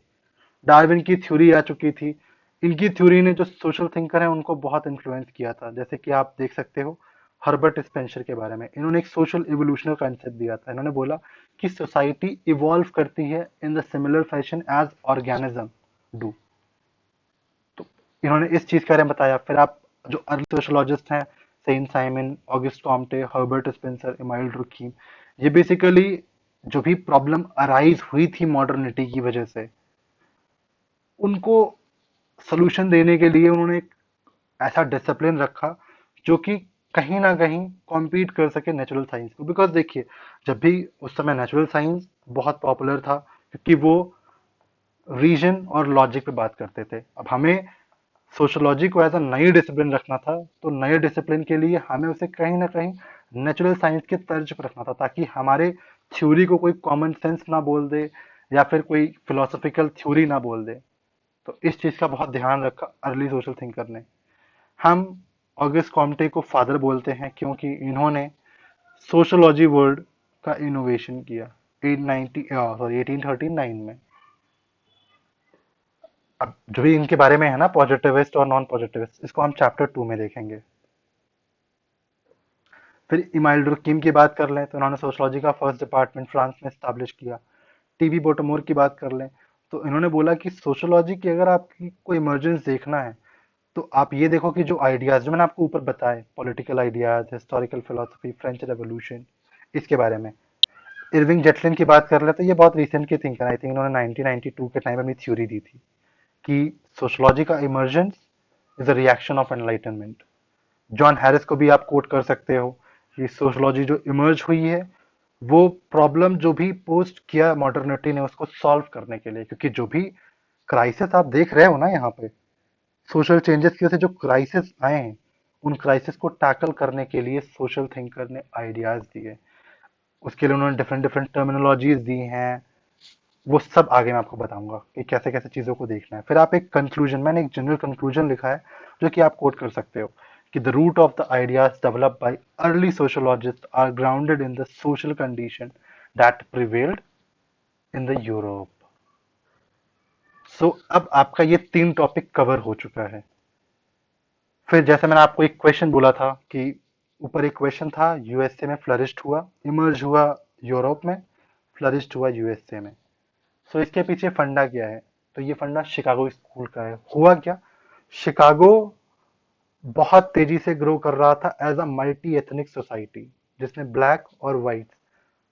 डार्विन की थ्योरी आ चुकी थी। इनकी थ्योरी ने जो सोशल थिंकर है उनको बहुत इन्फ्लुएंस किया था। जैसे कि आप देख सकते हो हर्बर्ट स्पेंसर के बारे में, इन्होंने एक सोशल इवोल्यूशनल कंसेप्ट दिया था। इन्होंने बोला कि सोसाइटी इवॉल्व करती है in the similar fashion as organism do. तो इन्होंने इस चीज के बारे में बताया। फिर आप जो अर्ली सोशोलॉजिस्ट हैं, Saint Simon, Auguste Comte, Herbert Spencer, Emile Durkheim, ये बेसिकली जो भी प्रॉब्लम अराइज हुई थी मॉडर्निटी की वजह से, उनको सोल्यूशन देने के लिए उन्होंने एक ऐसा डिसिप्लिन रखा जो कि कहीं ना कहीं कॉम्पीट कर सके नेचुरल साइंस को। बिकॉज देखिए, जब भी उस समय नेचुरल साइंस बहुत पॉपुलर था, क्योंकि वो रीजन और लॉजिक पे बात करते थे। अब हमें सोशोलॉजी को एज अ नई डिसिप्लिन रखना था, तो नए डिसिप्लिन के लिए हमें उसे कहीं ना कहीं नेचुरल साइंस के तर्ज पर रखना था, ताकि हमारे थ्योरी को कोई कॉमन सेंस ना बोल दे या फिर कोई फिलोसॉफिकल थ्योरी ना बोल दे। तो इस चीज का बहुत ध्यान रखा अर्ली सोशल थिंकर ने। हम ऑगस्ट कॉम्टे को फादर बोलते हैं क्योंकि इन्होंने सोशोलॉजी वर्ड का इनोवेशन किया 1839 में। अब जो भी इनके बारे में है ना, पॉजिटिविस्ट और नॉन पॉजिटिविस्ट, इसको हम चैप्टर 2 में देखेंगे। फिर इमाइल डुर्कीम की बात कर लें तो उन्होंने सोशोलॉजी का फर्स्ट डिपार्टमेंट फ्रांस में स्टैब्लिश किया। टीबी बोटोमोर की बात कर लें तो इन्होंने बोला कि सोशोलॉजी की अगर आपकी कोई इमर्जेंस देखना है, तो आप ये देखो कि जो आइडियाज जो मैंने आपको ऊपर बताए, political ideas, historical philosophy, French revolution, इसके बारे में। इरविंग जेटलिन की बात कर ले तो ये बहुत रिसेंट की थिंकर, आई थिंक इन्होंने 1992 के टाइम में अपनी थ्योरी दी थी कि सोशोलॉजी का emergence is a reaction of enlightenment. John Harris को भी आप कोट कर सकते हो कि सोशोलॉजी जो इमर्ज हुई है, वो प्रॉब्लम जो भी पोस्ट किया मॉडर्निटी ने उसको सॉल्व करने के लिए। क्योंकि जो भी क्राइसिस आप देख रहे हो ना यहाँ पे, सोशल चेंजेस की वजह से जो क्राइसिस आए हैं, उन क्राइसिस को टैकल करने के लिए सोशल थिंकर ने आइडियाज दिए। उसके लिए उन्होंने डिफरेंट डिफरेंट टर्मिनोलॉजीज दी हैं। वो सब आगे मैं आपको बताऊंगा कि कैसे कैसे चीजों को देखना है। फिर आप एक कंक्लूजन, मैंने एक जनरल कंक्लूजन लिखा है जो कि आप कोट कर सकते हो कि the root of the ideas developed by early sociologists are grounded in the social condition that prevailed in the Europe. So अब आपका ये 3 टॉपिक कवर हो चुका है। फिर जैसे मैंने आपको एक क्वेश्चन बोला था कि ऊपर एक क्वेश्चन था, यूएसए में फ्लरिश्ड हुआ, इमर्ज हुआ यूरोप में, फ्लरिश्ड हुआ यूएसए में। सो इसके पीछे फंडा क्या है? तो ये फंडा शिकागो स्कूल का है। हुआ क्या, शिकागो बहुत तेजी से ग्रो कर रहा था as a multi ethnic society, जिसमें ब्लैक और वाइट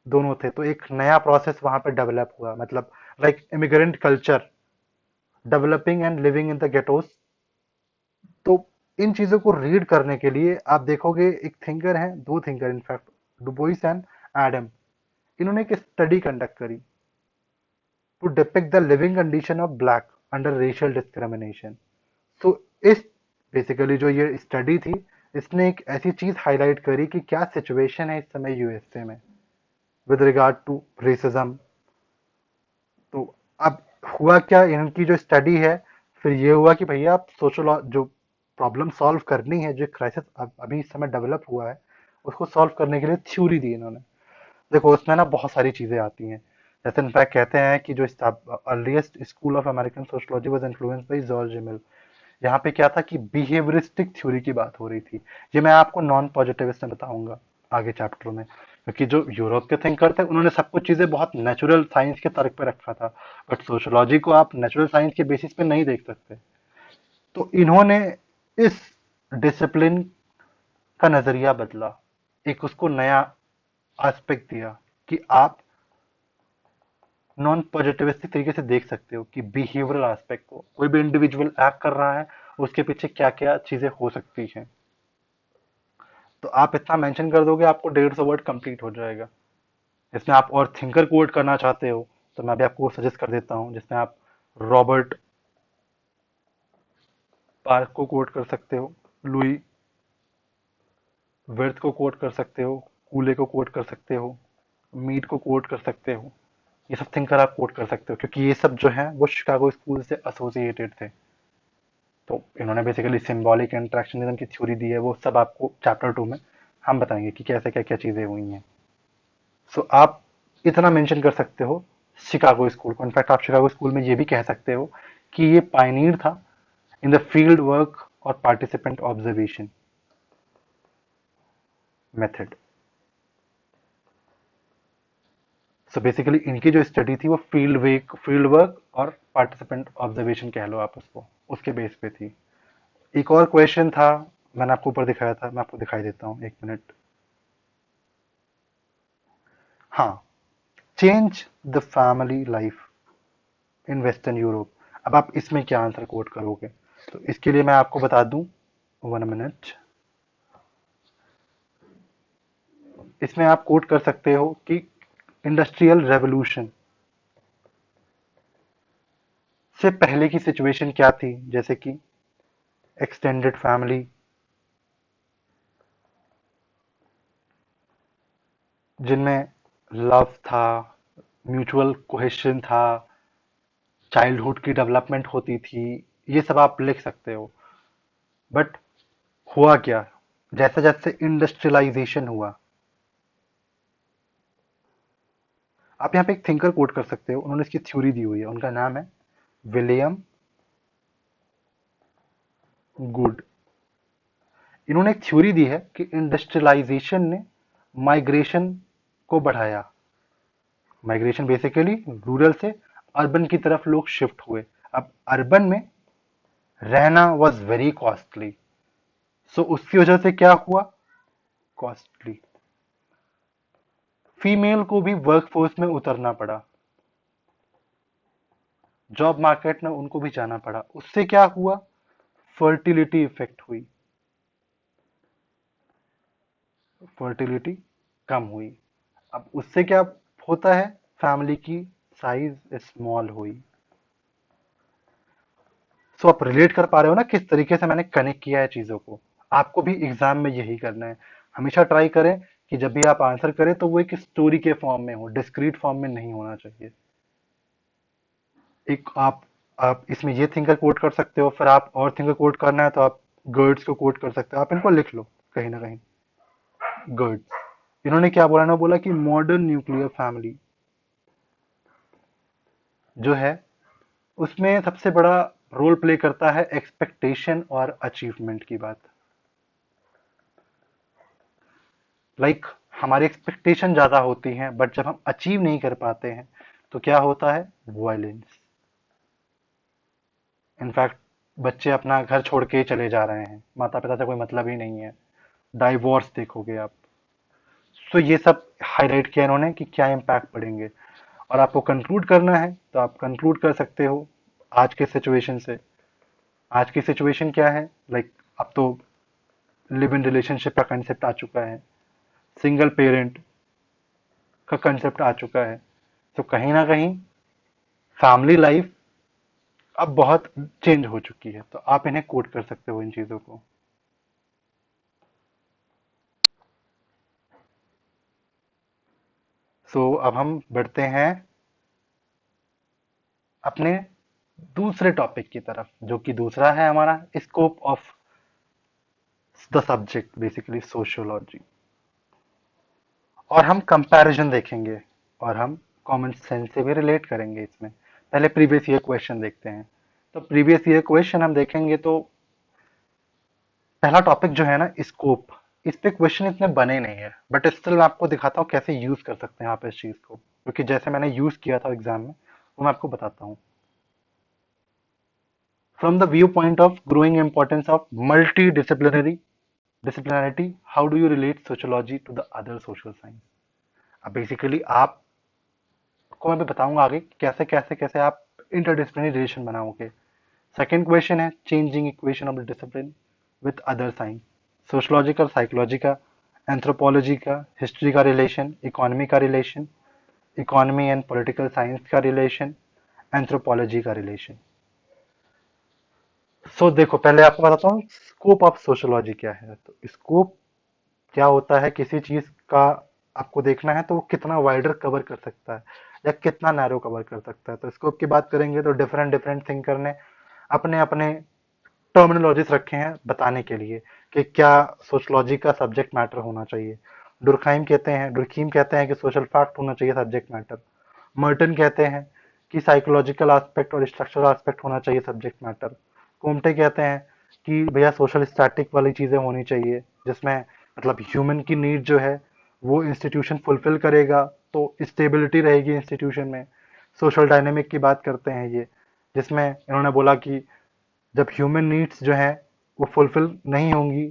दोनों थे। तो एक नया प्रोसेस वहां पे डेवलप हुआ, मतलब like immigrant culture developing and living in the ghettos. तो इन चीजों को रीड करने के लिए आप देखोगे एक थिंकर है, दो thinker in fact, Du Bois and Adam, इन्होंने एक स्टडी कंडक्ट करी to depict the living condition of black under racial discrimination. तो इस बेसिकली जो ये स्टडी थी, इसने एक ऐसी चीज हाईलाइट करी कि क्या सिचुएशन है इस समय यूएसए में विद रिगार्ड टू रेसिज्म। तो अब हुआ क्या, इनकी जो स्टडी है, फिर ये हुआ कि भैया आप सोशल जो प्रॉब्लम सॉल्व करनी है, जो क्राइसिस अभी इस समय डेवलप हुआ है, उसको सॉल्व करने के लिए थ्योरी दी इन्होंने। देखो उसमें ना बहुत सारी चीजें आती हैं। जैसे इनफैक्ट कहते हैं कि जो earliest school of American sociology was influenced by George Mill. यहाँ पे क्या था कि बिहेवियरिस्टिक थ्योरी की बात हो रही थी। ये मैं आपको नॉन पॉजिटिविस्ट में बताऊंगा आगे चैप्टर में। क्योंकि जो यूरोप के थिंकर थे उन्होंने सब कुछ चीजें बहुत नेचुरल साइंस के तर्क पे रखा था, बट सोशोलॉजी को आप नेचुरल साइंस के बेसिस पे नहीं देख सकते। तो इन्होंने इस डिसिप्लिन का नजरिया बदला, एक उसको नया एस्पेक्ट दिया कि आप नॉन पॉजिटिविस्टिक तरीके से देख सकते हो कि बिहेवियरल एस्पेक्ट को, कोई भी इंडिविजुअल एक्ट कर रहा है, उसके पीछे क्या क्या चीजें हो सकती हैं। तो आप इतना मेंशन कर दोगे, आपको 150 वर्ड कंप्लीट हो जाएगा। इसमें आप और थिंकर कोट करना चाहते हो तो मैं भी आपको सजेस्ट कर देता हूँ, जिसमें आप रॉबर्ट पार्क को कोट कर सकते हो, लुई वर्थ को कोट कर सकते हो, कूले को कोट कर सकते हो, मीट को कोट कर सकते हो। ये सब थिंकर आप कोट कर सकते हो क्योंकि ये सब जो है वो शिकागो स्कूल से एसोसिएटेड थे। तो इन्होंने बेसिकली सिंबॉलिक इंटरेक्शनिज्म की थ्योरी दी है, वो सब आपको चैप्टर 2 में हम बताएंगे कि कैसे क्या क्या चीज़ें हुई हैं। सो आप इतना मेंशन कर सकते हो शिकागो स्कूल को। इनफैक्ट आप शिकागो स्कूल में ये भी कह सकते हो कि ये पायनियर था इन द फील्ड वर्क और participant observation method. So basically इनकी जो स्टडी थी वो फील्ड वर्क और पार्टिसिपेंट ऑब्जर्वेशन कह लो आप उसको, उसके बेस पे थी। एक और क्वेश्चन था, मैंने आपको ऊपर दिखाया था, मैं आपको दिखाई देता हूँ, एक मिनट। हाँ, change the family life in western Europe. अब आप इसमें क्या आंसर कोट करोगे? तो इसके लिए मैं आपको बता दूं, 1 मिनट। इसमें आप कोट कर सकते हो कि इंडस्ट्रियल रेवोल्यूशन से पहले की सिचुएशन क्या थी, जैसे कि एक्सटेंडेड फैमिली, जिनमें लव था, म्यूचुअल कोहेशन था, चाइल्डहुड की डेवलपमेंट होती थी, ये सब आप लिख सकते हो। बट हुआ क्या, जैसे जैसे इंडस्ट्रियलाइजेशन हुआ, आप यहाँ पे एक थिंकर कोट कर सकते हो, उन्होंने इसकी थ्योरी दी हुई है, उनका नाम है विलियम गुड। इन्होंने एक थ्योरी दी है कि इंडस्ट्रियलाइजेशन ने माइग्रेशन को बढ़ाया। माइग्रेशन बेसिकली रूरल से अर्बन की तरफ लोग शिफ्ट हुए। अब अर्बन में रहना वॉज वेरी कॉस्टली, सो उसकी वजह से क्या हुआ, कॉस्टली, फीमेल को भी वर्कफोर्स में उतरना पड़ा, जॉब मार्केट में उनको भी जाना पड़ा। उससे क्या हुआ, फर्टिलिटी इफेक्ट हुई, फर्टिलिटी कम हुई। अब उससे क्या होता है, फैमिली की साइज स्मॉल हुई। सो आप रिलेट कर पा रहे हो ना किस तरीके से मैंने कनेक्ट किया है चीजों को। आपको भी एग्जाम में यही करना है। हमेशा ट्राई करें कि जब भी आप आंसर करें तो वो एक स्टोरी के फॉर्म में हो, डिस्क्रीट फॉर्म में नहीं होना चाहिए। एक आप इसमें ये थिंकर कोट कर सकते हो, फिर आप और थिंकर कोट करना है तो आप गर्ड्स को कोट कर सकते हो, आप इनको लिख लो कहीं ना कहीं। गर्ड्स, इन्होंने क्या बोला ना, बोला कि मॉडर्न न्यूक्लियर फैमिली जो है उसमें सबसे बड़ा रोल प्ले करता है एक्सपेक्टेशन और अचीवमेंट की बात। लाइक हमारी एक्सपेक्टेशन ज्यादा होती हैं, बट जब हम अचीव नहीं कर पाते हैं तो क्या होता है, वायलेंस। इनफैक्ट बच्चे अपना घर छोड़ के चले जा रहे हैं, माता पिता से कोई मतलब ही नहीं है, डाइवोर्स देखोगे आप। सो ये सब हाईलाइट किया इन्होंने कि क्या इम्पैक्ट पड़ेंगे। और आपको कंक्लूड करना है तो आप कंक्लूड कर सकते हो आज के सिचुएशन से। आज की सिचुएशन क्या है, लाइक अब तो लिव इन रिलेशनशिप का कंसेप्ट आ चुका है, सिंगल पेरेंट का कंसेप्ट आ चुका है। तो कहीं ना कहीं फैमिली लाइफ अब बहुत चेंज हो चुकी है, तो आप इन्हें कोट कर सकते हो इन चीजों को। सो अब हम बढ़ते हैं अपने दूसरे टॉपिक की तरफ, जो कि दूसरा है हमारा scope of the subject, basically sociology. और हम कंपैरिजन देखेंगे और हम कॉमन सेंस से भी रिलेट करेंगे इसमें। पहले प्रीवियस ईयर क्वेश्चन देखते हैं। तो प्रीवियस ईयर क्वेश्चन हम देखेंगे तो पहला टॉपिक जो है ना, स्कोप, इस पे क्वेश्चन इतने बने नहीं है, बट स्टिल मैं आपको दिखाता हूँ कैसे यूज कर सकते हैं आप इस चीज को, क्योंकि जैसे मैंने यूज किया था एग्जाम में वो मैं आपको बताता हूँ। From the view point of growing importance of multi disciplinarity, how do you relate sociology to the other social science. अब बेसिकली आपको मैं भी बताऊंगा आगे कैसे कैसे कैसे आप इंटरडिसिप्लिनरी रिलेशन बनाओगे। सेकेंड क्वेश्चन है changing equation of discipline with other science, sociology का, साइकोलॉजी का, एंथ्रोपोलॉजी का, हिस्ट्री का रिलेशन, इकोनॉमी का relation, economy and political science का रिलेशन, एंथ्रोपोलॉजी का रिलेशन। सो देखो पहले आपको बताता हूँ स्कोप ऑफ सोशोलॉजी क्या है। तो स्कोप क्या होता है, किसी चीज का आपको देखना है तो वो कितना वाइडर कवर कर सकता है या कितना नैरो कवर कर सकता है। तो स्कोप की बात करेंगे तो डिफरेंट डिफरेंट थिंकर ने अपने अपने टर्मिनोलॉजीज रखे हैं बताने के लिए कि क्या सोशलॉजी का सब्जेक्ट मैटर होना चाहिए। डुरखीम कहते हैं कि सोशल फैक्ट होना चाहिए सब्जेक्ट मैटर। मर्टन कहते हैं कि साइकोलॉजिकल एस्पेक्ट और स्ट्रक्चरल एस्पेक्ट होना चाहिए सब्जेक्ट मैटर। कोम्टे कहते हैं कि भैया सोशल स्टैटिक वाली चीज़ें होनी चाहिए, जिसमें मतलब ह्यूमन की नीड जो है वो इंस्टीट्यूशन फुलफिल करेगा तो स्टेबिलिटी रहेगी इंस्टीट्यूशन में। सोशल डायनेमिक की बात करते हैं ये, जिसमें इन्होंने बोला कि जब ह्यूमन नीड्स जो हैं वो फुलफिल नहीं होंगी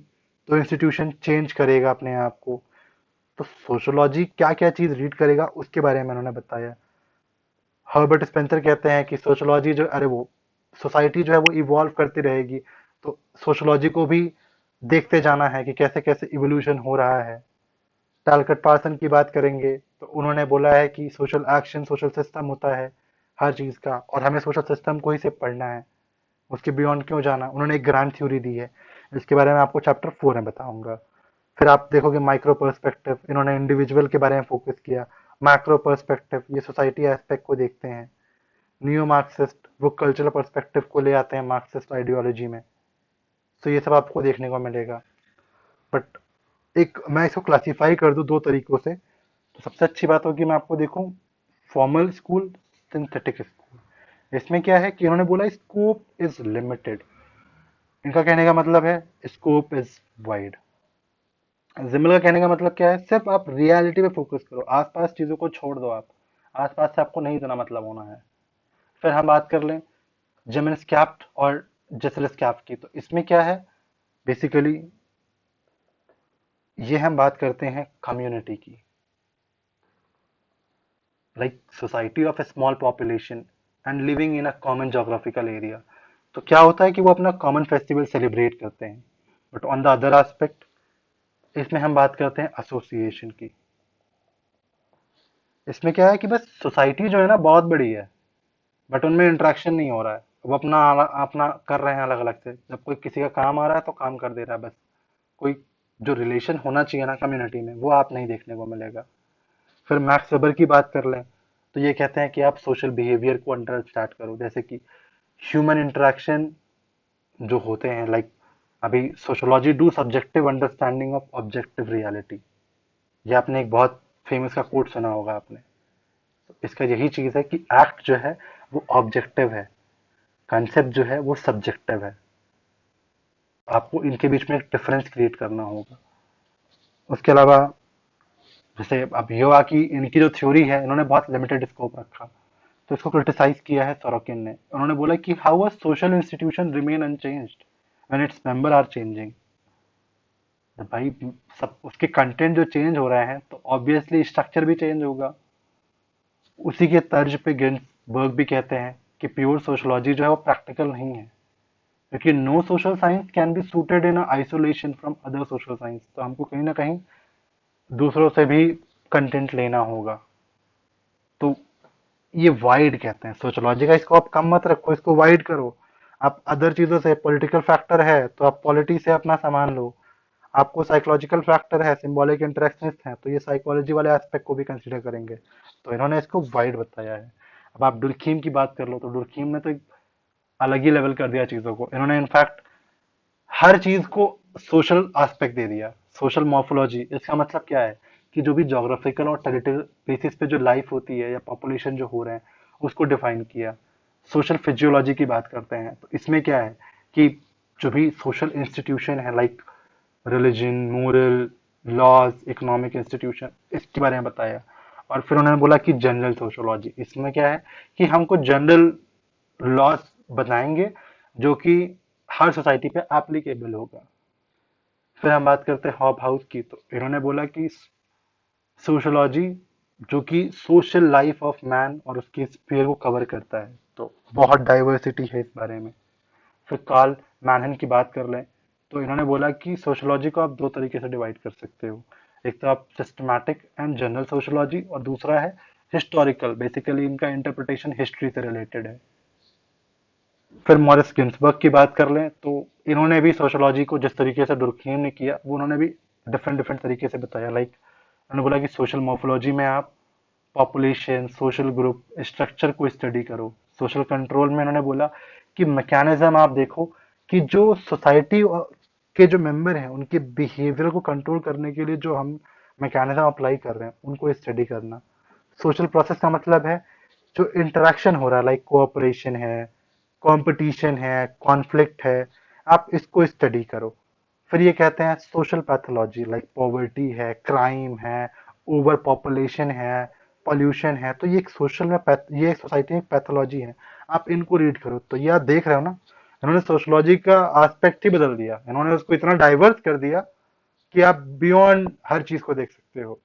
तो इंस्टीट्यूशन चेंज करेगा अपने आप को। तो सोशोलॉजी क्या क्या चीज़ रीड करेगा उसके बारे में उन्होंने बताया। हर्बर्ट स्पेंसर कहते हैं कि सोशोलॉजी जो अरे वो सोसाइटी जो है वो इवॉल्व करती रहेगी, तो सोशोलॉजी को भी देखते जाना है कि कैसे कैसे इवोल्यूशन हो रहा है। टालकट पार्सन की बात करेंगे तो उन्होंने बोला है कि सोशल एक्शन सोशल सिस्टम होता है हर चीज़ का, और हमें सोशल सिस्टम को ही सिर्फ पढ़ना है, उसके बियॉन्ड क्यों जाना। उन्होंने एक ग्रांड थ्योरी दी है, इसके बारे में आपको चैप्टर 4 में बताऊंगा। फिर आप देखोगे माइक्रो पर्सपेक्टिव, इन्होंने इंडिविजुअल के बारे में फोकस किया। मैक्रो पर्सपेक्टिव ये सोसाइटी एस्पेक्ट को देखते हैं। नियो मार्क्सिस्ट वो कल्चरल पर्सपेक्टिव को ले आते हैं मार्क्सिस्ट आइडियोलॉजी में। तो ये सब आपको देखने को मिलेगा। बट एक मैं इसको क्लासीफाई कर दूं दो तरीकों से, तो सबसे अच्छी बात होगी मैं आपको देखूं फॉर्मल स्कूल, सिंथेटिक स्कूल। इसमें क्या है कि इन्होंने बोला स्कोप इज लिमिटेड। इनका कहने का मतलब है स्कोप इज वाइड। जिमल का कहने का मतलब क्या है, सिर्फ आप रियलिटी पे फोकस करो, आसपास चीजों को छोड़ दो। आप आसपास से आपको नहीं इतना मतलब होना है। फिर हम बात कर लें जेमिन स्कैप्ट और जेसल स्कैप्ट की, तो इसमें क्या है बेसिकली ये हम बात करते हैं कम्युनिटी की, like society of A small population and living in a common geographical area. तो क्या होता है कि वो अपना कॉमन फेस्टिवल सेलिब्रेट करते हैं। But on the other aspect इसमें हम बात करते हैं एसोसिएशन की। इसमें क्या है कि बस सोसाइटी जो है ना बहुत बड़ी है, बट उनमें इंटरेक्शन नहीं हो रहा है। वो अपना अपना कर रहे हैं अलग अलग से, जब कोई किसी का काम आ रहा है तो काम कर दे रहा है बस। कोई जो रिलेशन होना चाहिए ना कम्युनिटी में वो आप नहीं देखने को मिलेगा। फिर मैक्स वेबर की बात कर लें तो ये कहते हैं कि आप सोशल बिहेवियर को अंडरस्टैंड करो, जैसे कि ह्यूमन इंटरेक्शन जो होते हैं, लाइक अभी sociology do subjective understanding of objective reality. ये आपने एक बहुत फेमस का कोट सुना होगा आपने। तो इसका यही चीज है कि एक्ट जो है वो ऑब्जेक्टिव है, कंसेप्ट जो है वो सब्जेक्टिव है। आपको इनके बीच में एक डिफरेंस क्रिएट करना होगा। उसके अलावा जैसे अब योगा की इनकी जो थ्योरी है, इन्होंने बहुत लिमिटेड स्कोप रखा, तो इसको क्रिटिसाइज किया है सोरोकिन ने। उन्होंने बोला कि how a social institution remain unchanged when its member are changing. भाई सब उसके कंटेंट जो चेंज हो रहे हैं तो ऑब्वियसली स्ट्रक्चर भी चेंज होगा। उसी के तर्ज पे गिन्सबर्ग भी कहते हैं कि प्योर सोशोलॉजी जो है वो प्रैक्टिकल नहीं है, क्योंकि no social science can be suited in isolation from other social science. तो हमको कहीं ना कहीं दूसरों से भी कंटेंट लेना होगा। तो ये वाइड कहते हैं सोशोलॉजी का, इसको आप कम मत रखो, इसको वाइड करो। आप अदर चीजों से पॉलिटिकल फैक्टर है तो आप पॉलिटी से अपना सामान लो। आपको साइकोलॉजिकल फैक्टर है, सिंबॉलिक इंटरेक्शंस हैं, तो ये साइकोलॉजी वाले एस्पेक्ट को भी कंसीडर करेंगे। तो इन्होंने इसको वाइड बताया है। अब आप डुर्खीम की बात कर लो तो डुर्खीम ने तो एक अलग ही लेवल कर दिया चीजों को। इन्होंने इनफैक्ट हर चीज को सोशल एस्पेक्ट दे दिया। सोशल मॉर्फोलॉजी, इसका मतलब क्या है कि जो भी जोग्राफिकल और टेरिटोरियल बेसिस पे जो लाइफ होती है या पॉपुलेशन जो हो रहे हैं उसको डिफाइन किया। सोशल फिजियोलॉजी की बात करते हैं तो इसमें क्या है कि जो भी सोशल इंस्टीट्यूशन है, like religion, moral, laws, economic institution, इसके बारे में बताया। और फिर उन्होंने बोला कि जनरल सोशोलॉजी, इसमें क्या है कि हमको जनरल लॉज बनाएंगे जो कि हर सोसाइटी पे एप्लीकेबल होगा। फिर हम बात करते हैं हॉब हाउस की, तो इन्होंने बोला कि सोशोलॉजी जो कि सोशल लाइफ ऑफ मैन और उसकी स्फीयर को कवर करता है, तो बहुत डाइवर्सिटी है इस बारे में। फिर कार्ल मैनहन की बात कर लें तो इन्होंने बोला कि सोशोलॉजी को आप दो तरीके से डिवाइड कर सकते हो। एक तो आप सिस्टमैटिक एंड जनरल सोशोलॉजी, और दूसरा है हिस्टोरिकल, बेसिकली इनका इंटरप्रिटेशन हिस्ट्री से रिलेटेड है। फिर मॉरिस गिन्सबर्ग की बात कर लें तो इन्होंने भी सोशोलॉजी को जिस तरीके से डुर्खीम ने किया वो उन्होंने भी डिफरेंट डिफरेंट तरीके से बताया। लाइक उन्होंने बोला कि सोशल मॉर्फोलॉजी में आप पॉपुलेशन, सोशल ग्रुप, स्ट्रक्चर को स्टडी करो। सोशल कंट्रोल में उन्होंने बोला कि मैकेनिज्म आप देखो कि जो सोसाइटी के जो मेंबर हैं उनके बिहेवियर को कंट्रोल करने के लिए जो हम मैकेनिज्म अप्लाई कर रहे हैं उनको स्टडी करना। सोशल प्रोसेस का मतलब है जो इंटरेक्शन हो रहा है, लाइक कोऑपरेशन है, कंपटीशन है, कॉन्फ्लिक्ट है, आप इसको स्टडी करो। फिर ये कहते हैं सोशल पैथोलॉजी, लाइक पॉवर्टी है, क्राइम है, ओवर पॉपुलेशन है, पॉल्यूशन है, तो ये एक सोशल में ये सोसाइटी में पैथोलॉजी है, आप इनको रीड करो। तो ये आप देख रहे हो ना, इन्होंने सोशोलॉजी का एस्पेक्ट ही बदल दिया, इन्होंने उसको इतना डाइवर्स कर दिया कि आप बियॉन्ड हर चीज को देख सकते हो।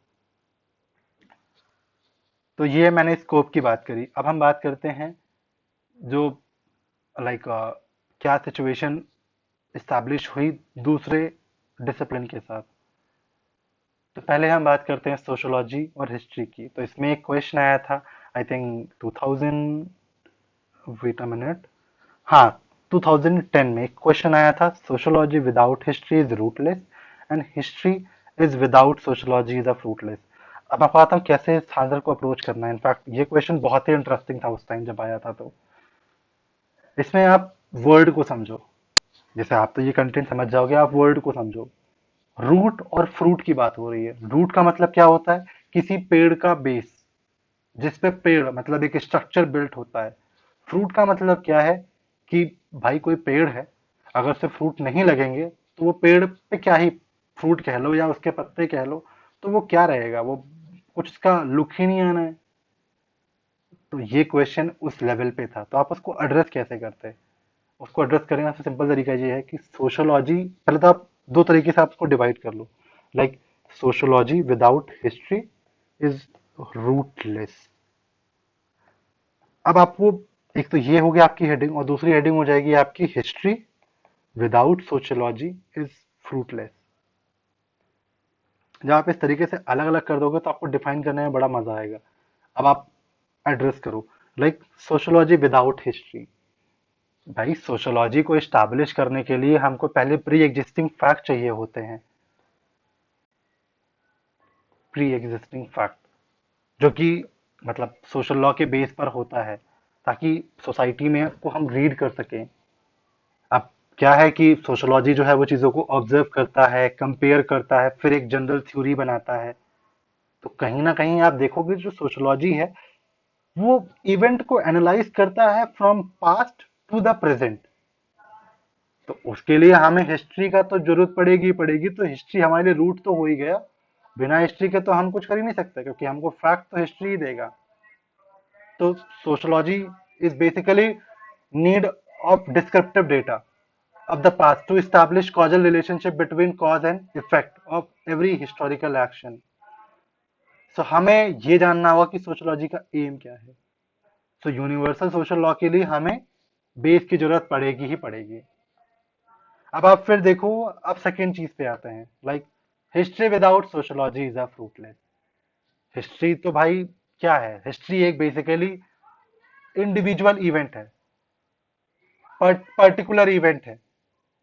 तो ये मैंने स्कोप की बात करी। अब हम बात करते हैं जो लाइक क्या सिचुएशन इस्टेब्लिश हुई दूसरे डिसिप्लिन के साथ। तो पहले हम बात करते हैं सोशोलॉजी और हिस्ट्री की। तो इसमें एक क्वेश्चन आया था, I think 2000, wait a minute, हाँ 2010 में एक क्वेश्चन आया था, sociology without history is rootless and history is without sociology is a fruitless. अब मैं बताता हूँ कैसे इस आंसर को अप्रोच करना है। इनफैक्ट ये क्वेश्चन बहुत ही इंटरेस्टिंग था उस टाइम जब आया था। तो इसमें आप वर्ड को समझो, जैसे आप तो ये कंटेंट समझ जाओगे, आप वर्ड को समझो। रूट और फ्रूट की बात हो रही है। रूट का मतलब क्या होता है, किसी पेड़ का बेस, जिस पे पेड़ मतलब एक स्ट्रक्चर बिल्ट होता है। फ्रूट का मतलब क्या है कि भाई कोई पेड़ है, अगर से फ्रूट नहीं लगेंगे तो वो पेड़ पे क्या ही, फ्रूट कह लो या उसके पत्ते कह लो, तो वो क्या रहेगा, वो कुछ उसका लुक ही नहीं आना है। तो ये क्वेश्चन उस लेवल पे था। तो आप उसको एड्रेस कैसे करते हैं? उसको एड्रेस करने का सबसे सिंपल तरीका ये है कि सोशोलॉजी, पहले तो आप दो तरीके से आप उसको डिवाइड कर लो, like sociology without history is rootless. अब आपको, एक तो ये हो गया आपकी हेडिंग, और दूसरी हेडिंग हो जाएगी आपकी history without sociology is fruitless. जब आप इस तरीके से अलग अलग कर दोगे तो आपको डिफाइन करने में बड़ा मजा आएगा। अब आप एड्रेस करो, लाइक सोशियोलॉजी विदाउट हिस्ट्री। भाई सोशियोलॉजी को एस्टैब्लिश करने के लिए हमको पहले प्री एग्जिस्टिंग फैक्ट चाहिए होते हैं, प्री एग्जिस्टिंग फैक्ट, जो कि मतलब सोशल लॉ के बेस पर होता है, ताकि सोसाइटी में को हम रीड कर सकें। अब क्या है कि सोशोलॉजी जो है वो चीज़ों को ऑब्जर्व करता है, कंपेयर करता है, फिर एक जनरल थ्योरी बनाता है। तो कहीं ना कहीं आप देखोगे जो सोशोलॉजी है वो इवेंट को एनालाइज करता है from past to the present. तो उसके लिए हमें हिस्ट्री का तो जरूरत पड़ेगी ही पड़ेगी। तो हिस्ट्री हमारे लिए रूट तो हो ही गया, बिना हिस्ट्री के तो हम कुछ कर ही नहीं सकते, क्योंकि हमको फैक्ट तो हिस्ट्री ही देगा। तो sociology is basically need of descriptive data of the past to establish causal relationship between cause and effect of every historical action. So हमें ये जानना होगा कि सोशोलॉजी का एम क्या है। सो यूनिवर्सल सोशल लॉ के लिए हमें बेस की जरूरत पड़ेगी ही पड़ेगी। अब आप फिर देखो, अब सेकेंड चीज पे आते हैं, like history without sociology is a fruitless. History तो भाई क्या है, हिस्ट्री एक बेसिकली इंडिविजुअल इवेंट है, पर्टिकुलर इवेंट है।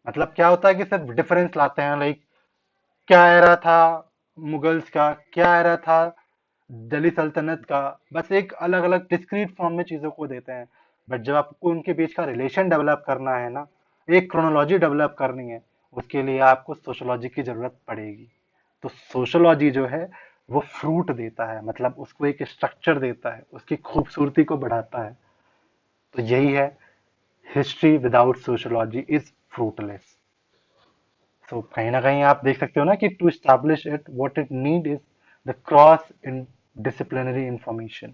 मतलब क्या होता है कि सिर्फ डिफरेंस लाते हैं, लाइक क्या एरा था मुगल्स का, क्या एरा था दिल्ली सल्तनत का, बस एक अलग अलग डिस्क्रीट फॉर्म में चीजों को देते हैं। बट जब आपको उनके बीच का रिलेशन डेवलप करना है ना, एक क्रोनोलॉजी डेवलप करनी है, उसके लिए आपको सोशोलॉजी की जरूरत पड़ेगी। तो सोशोलॉजी जो है वो फ्रूट देता है, मतलब उसको एक स्ट्रक्चर देता है, उसकी खूबसूरती को बढ़ाता है। तो यही है, history without sociology is fruitless. So कहीं ना कहीं आप देख सकते हो ना कि to establish it what it need is the cross in disciplinary information.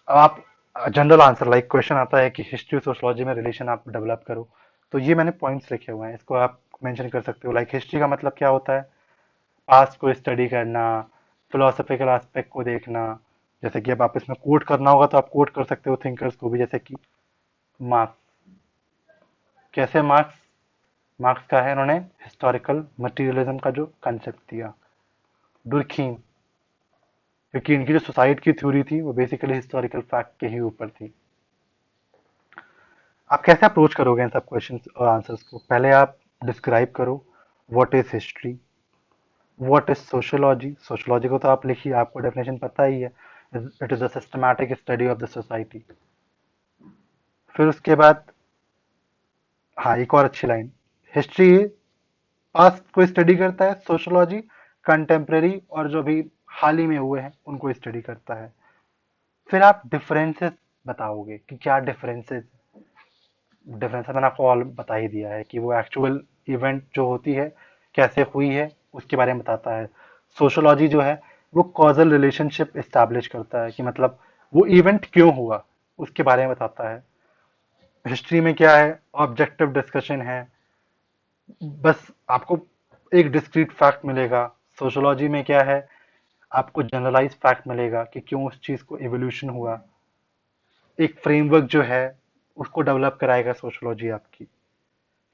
अब आप जनरल आंसर, लाइक क्वेश्चन आता है कि हिस्ट्री सोशोलॉजी में रिलेशन आप डेवलप करो, तो ये मैंने पॉइंट्स लिखे हुए हैं, इसको आप मेंशन कर सकते हो। लाइक हिस्ट्री का मतलब क्या होता है, पास्ट को स्टडी करना, फिलोसफिकल एस्पेक्ट को देखना। जैसे कि अब आप इसमें कोट करना होगा तो आप कोट कर सकते हो थिंकर्स को भी, जैसे कि मार्क्स। कैसे मार्क्स, मार्क्स का है, इन्होंने हिस्टोरिकल मटेरियलिज्म का जो कंसेप्ट दिया। डुरखीम, क्योंकि इनकी जो सोसाइटी की थ्योरी थी वो बेसिकली हिस्टोरिकल फैक्ट के ही ऊपर थी। आप कैसे अप्रोच करोगे इन सब क्वेश्चंस और आंसर्स को? पहले आप डिस्क्राइब करो what is history, what is sociology. Sociology को तो आप लिखिए, आपको डेफिनेशन पता ही है, it is a systematic study of the society. फिर उसके बाद हाँ, एक और अच्छी लाइन। हिस्ट्री पास्ट को स्टडी करता है, सोशोलॉजी कंटेम्प्रेरी और जो भी हाल ही में हुए हैं उनको स्टडी करता है। फिर आप डिफरेंसेस बताओगे कि क्या डिफरेंसेस। डिफरेंसेस मैंने आपको ऑल बता ही दिया है कि वो एक्चुअल इवेंट जो होती है कैसे हुई है उसके बारे में बताता है। सोशोलॉजी जो है वो कॉजल रिलेशनशिप एस्टैब्लिश करता है कि मतलब वो इवेंट क्यों हुआ उसके बारे में बताता है। हिस्ट्री में क्या है, ऑब्जेक्टिव डिस्कशन है, बस आपको एक डिस्क्रीट फैक्ट मिलेगा। सोशोलॉजी में क्या है, आपको जनरलाइज फैक्ट मिलेगा कि क्यों उस चीज को एवोल्यूशन हुआ। एक फ्रेमवर्क जो है उसको डेवलप कराएगा सोशोलॉजी आपकी।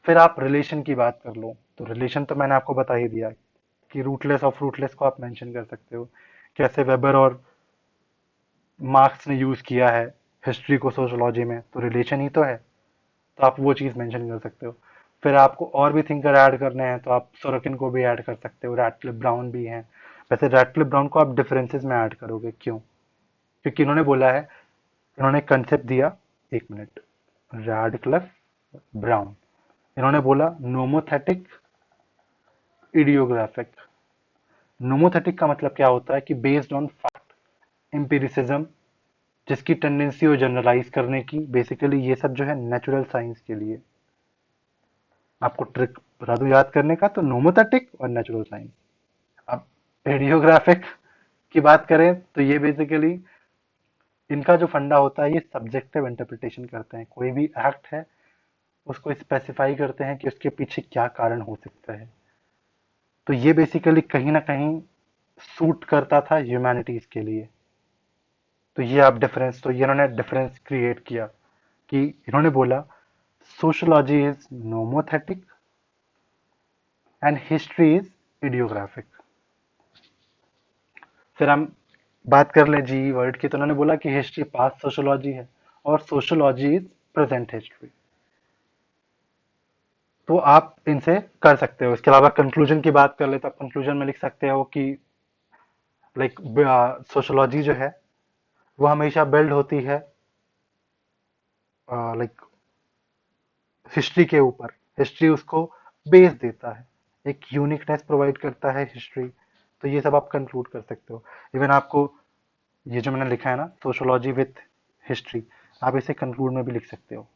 फिर आप रिलेशन की बात कर लो तो रिलेशन तो मैंने आपको बता ही दिया कि रूटलेस और फ्रूटलेस को आप मेंशन कर सकते हो, कैसे वेबर और मार्क्स ने यूज किया है हिस्ट्री को सोशोलॉजी में, तो रिलेशन ही तो है। तो आप वो चीज मेंशन कर सकते हो। फिर आपको और भी थिंकर ऐड करने हैं तो आप सोरोकिन को भी ऐड कर सकते हो, रैटक्लिफ ब्राउन भी हैं। वैसे रैटक्लिफ ब्राउन को आप डिफरेंसेस में ऐड करोगे, क्यों? क्योंकि इन्होंने बोला है, इन्होंने कंसेप्ट दिया, एक मिनट, रैडक्लिफ ब्राउन, इन्होंने बोला नोमोथेटिक इडियोग्राफिक। नोमोथेटिक का मतलब क्या होता है कि बेस्ड ऑन फैक्ट, एम्पिरिसिज्म, जिसकी टेंडेंसी हो जनरलाइज करने की। बेसिकली ये सब जो है नेचुरल साइंस के लिए। आपको ट्रिक बता दूं याद करने का, तो नोमोथेटिक और नेचुरल साइंस। अब रेडियोग्राफिक की बात करें तो ये बेसिकली इनका जो फंडा होता है, ये सब्जेक्टिव इंटरप्रिटेशन करते हैं। कोई भी एक्ट है उसको स्पेसिफाई करते हैं कि उसके पीछे क्या कारण हो सकता है। तो ये बेसिकली कहीं ना कहीं सूट करता था ह्यूमैनिटीज के लिए। तो ये आप डिफरेंस, तो ये इन्होंने डिफरेंस क्रिएट किया कि इन्होंने बोला sociology is nomothetic and history is idiographic. फिर हम बात कर लें जी वर्ड की, तो उन्होंने बोला कि हिस्ट्री पास्ट सोशोलॉजी है और सोशोलॉजी इज प्रेजेंट हिस्ट्री। तो आप इनसे कर सकते हो। इसके अलावा कंक्लूजन की बात कर ले तो आप कंक्लूजन में लिख सकते हो कि लाइक सोशोलॉजी जो है वो हमेशा बिल्ड होती है लाइक हिस्ट्री के ऊपर। हिस्ट्री उसको बेस देता है, एक यूनिकनेस प्रोवाइड करता है हिस्ट्री। तो ये सब आप कंक्लूड कर सकते हो। इवन आपको ये जो मैंने लिखा है ना, सोशोलॉजी विथ हिस्ट्री, आप इसे कंक्लूड में भी लिख सकते हो।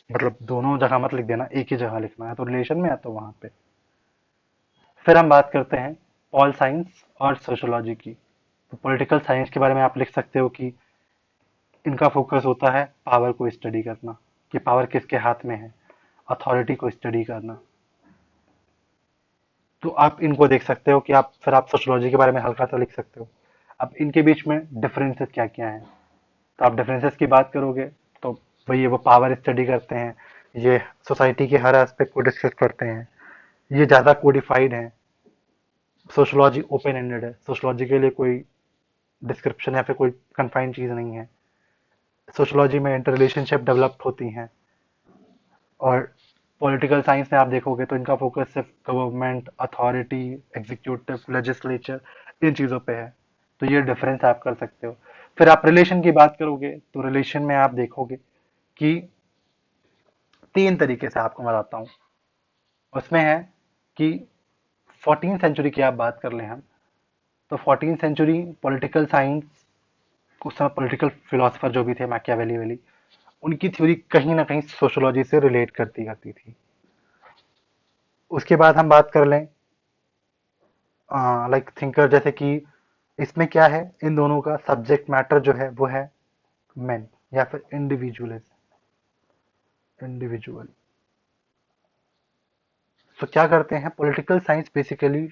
मतलब दोनों जगह मत लिख देना, एक ही जगह लिखना है, तो रिलेशन में है तो वहां पे। फिर हम बात करते हैं पॉल साइंस और सोशोलॉजी की। तो पॉलिटिकल साइंस के बारे में आप लिख सकते हो कि इनका फोकस होता है पावर को स्टडी करना, कि पावर किसके हाथ में है, अथॉरिटी को स्टडी करना। तो आप इनको देख सकते हो कि आप फिर आप सोशोलॉजी के बारे में हल्का सा लिख सकते हो। अब इनके बीच में डिफरेंसेस क्या क्या हैं, तो आप डिफरेंसेस की बात करोगे तो वही वो पावर स्टडी करते हैं, ये सोसाइटी के हर एस्पेक्ट को डिस्कस करते हैं, ये ज़्यादा कोडिफाइड हैं। सोशोलॉजी ओपन एंडेड है, सोशोलॉजी के लिए कोई डिस्क्रिप्शन या फिर कोई कन्फाइंड चीज़ नहीं है। सोशोलॉजी में इंटर रिलेशनशिप डेवलप होती हैं। और पॉलिटिकल साइंस में आप देखोगे तो इनका फोकस सिर्फ गवर्नमेंट, अथॉरिटी, एग्जीक्यूटिव, लेजिस्लेचर, इन चीज़ों पे है। तो ये डिफरेंस आप कर सकते हो। फिर आप रिलेशन की बात करोगे तो रिलेशन में आप देखोगे कि तीन तरीके से आपको बताता हूँ। उसमें है कि 14 सेंचुरी की आप बात कर लें हम, तो 14 सेंचुरी पॉलिटिकल साइंस, उस समय पॉलिटिकल फिलोसफर जो भी थे मैकियावेली वेली, उनकी थ्योरी कहीं ना कहीं सोशोलॉजी से रिलेट करती करती थी। उसके बाद हम बात कर लें लाइक थिंकर, जैसे कि इसमें क्या है, इन दोनों का सब्जेक्ट मैटर जो है वो है मैन या फिर इंडिविजुअल। तो क्या करते हैं, political science basically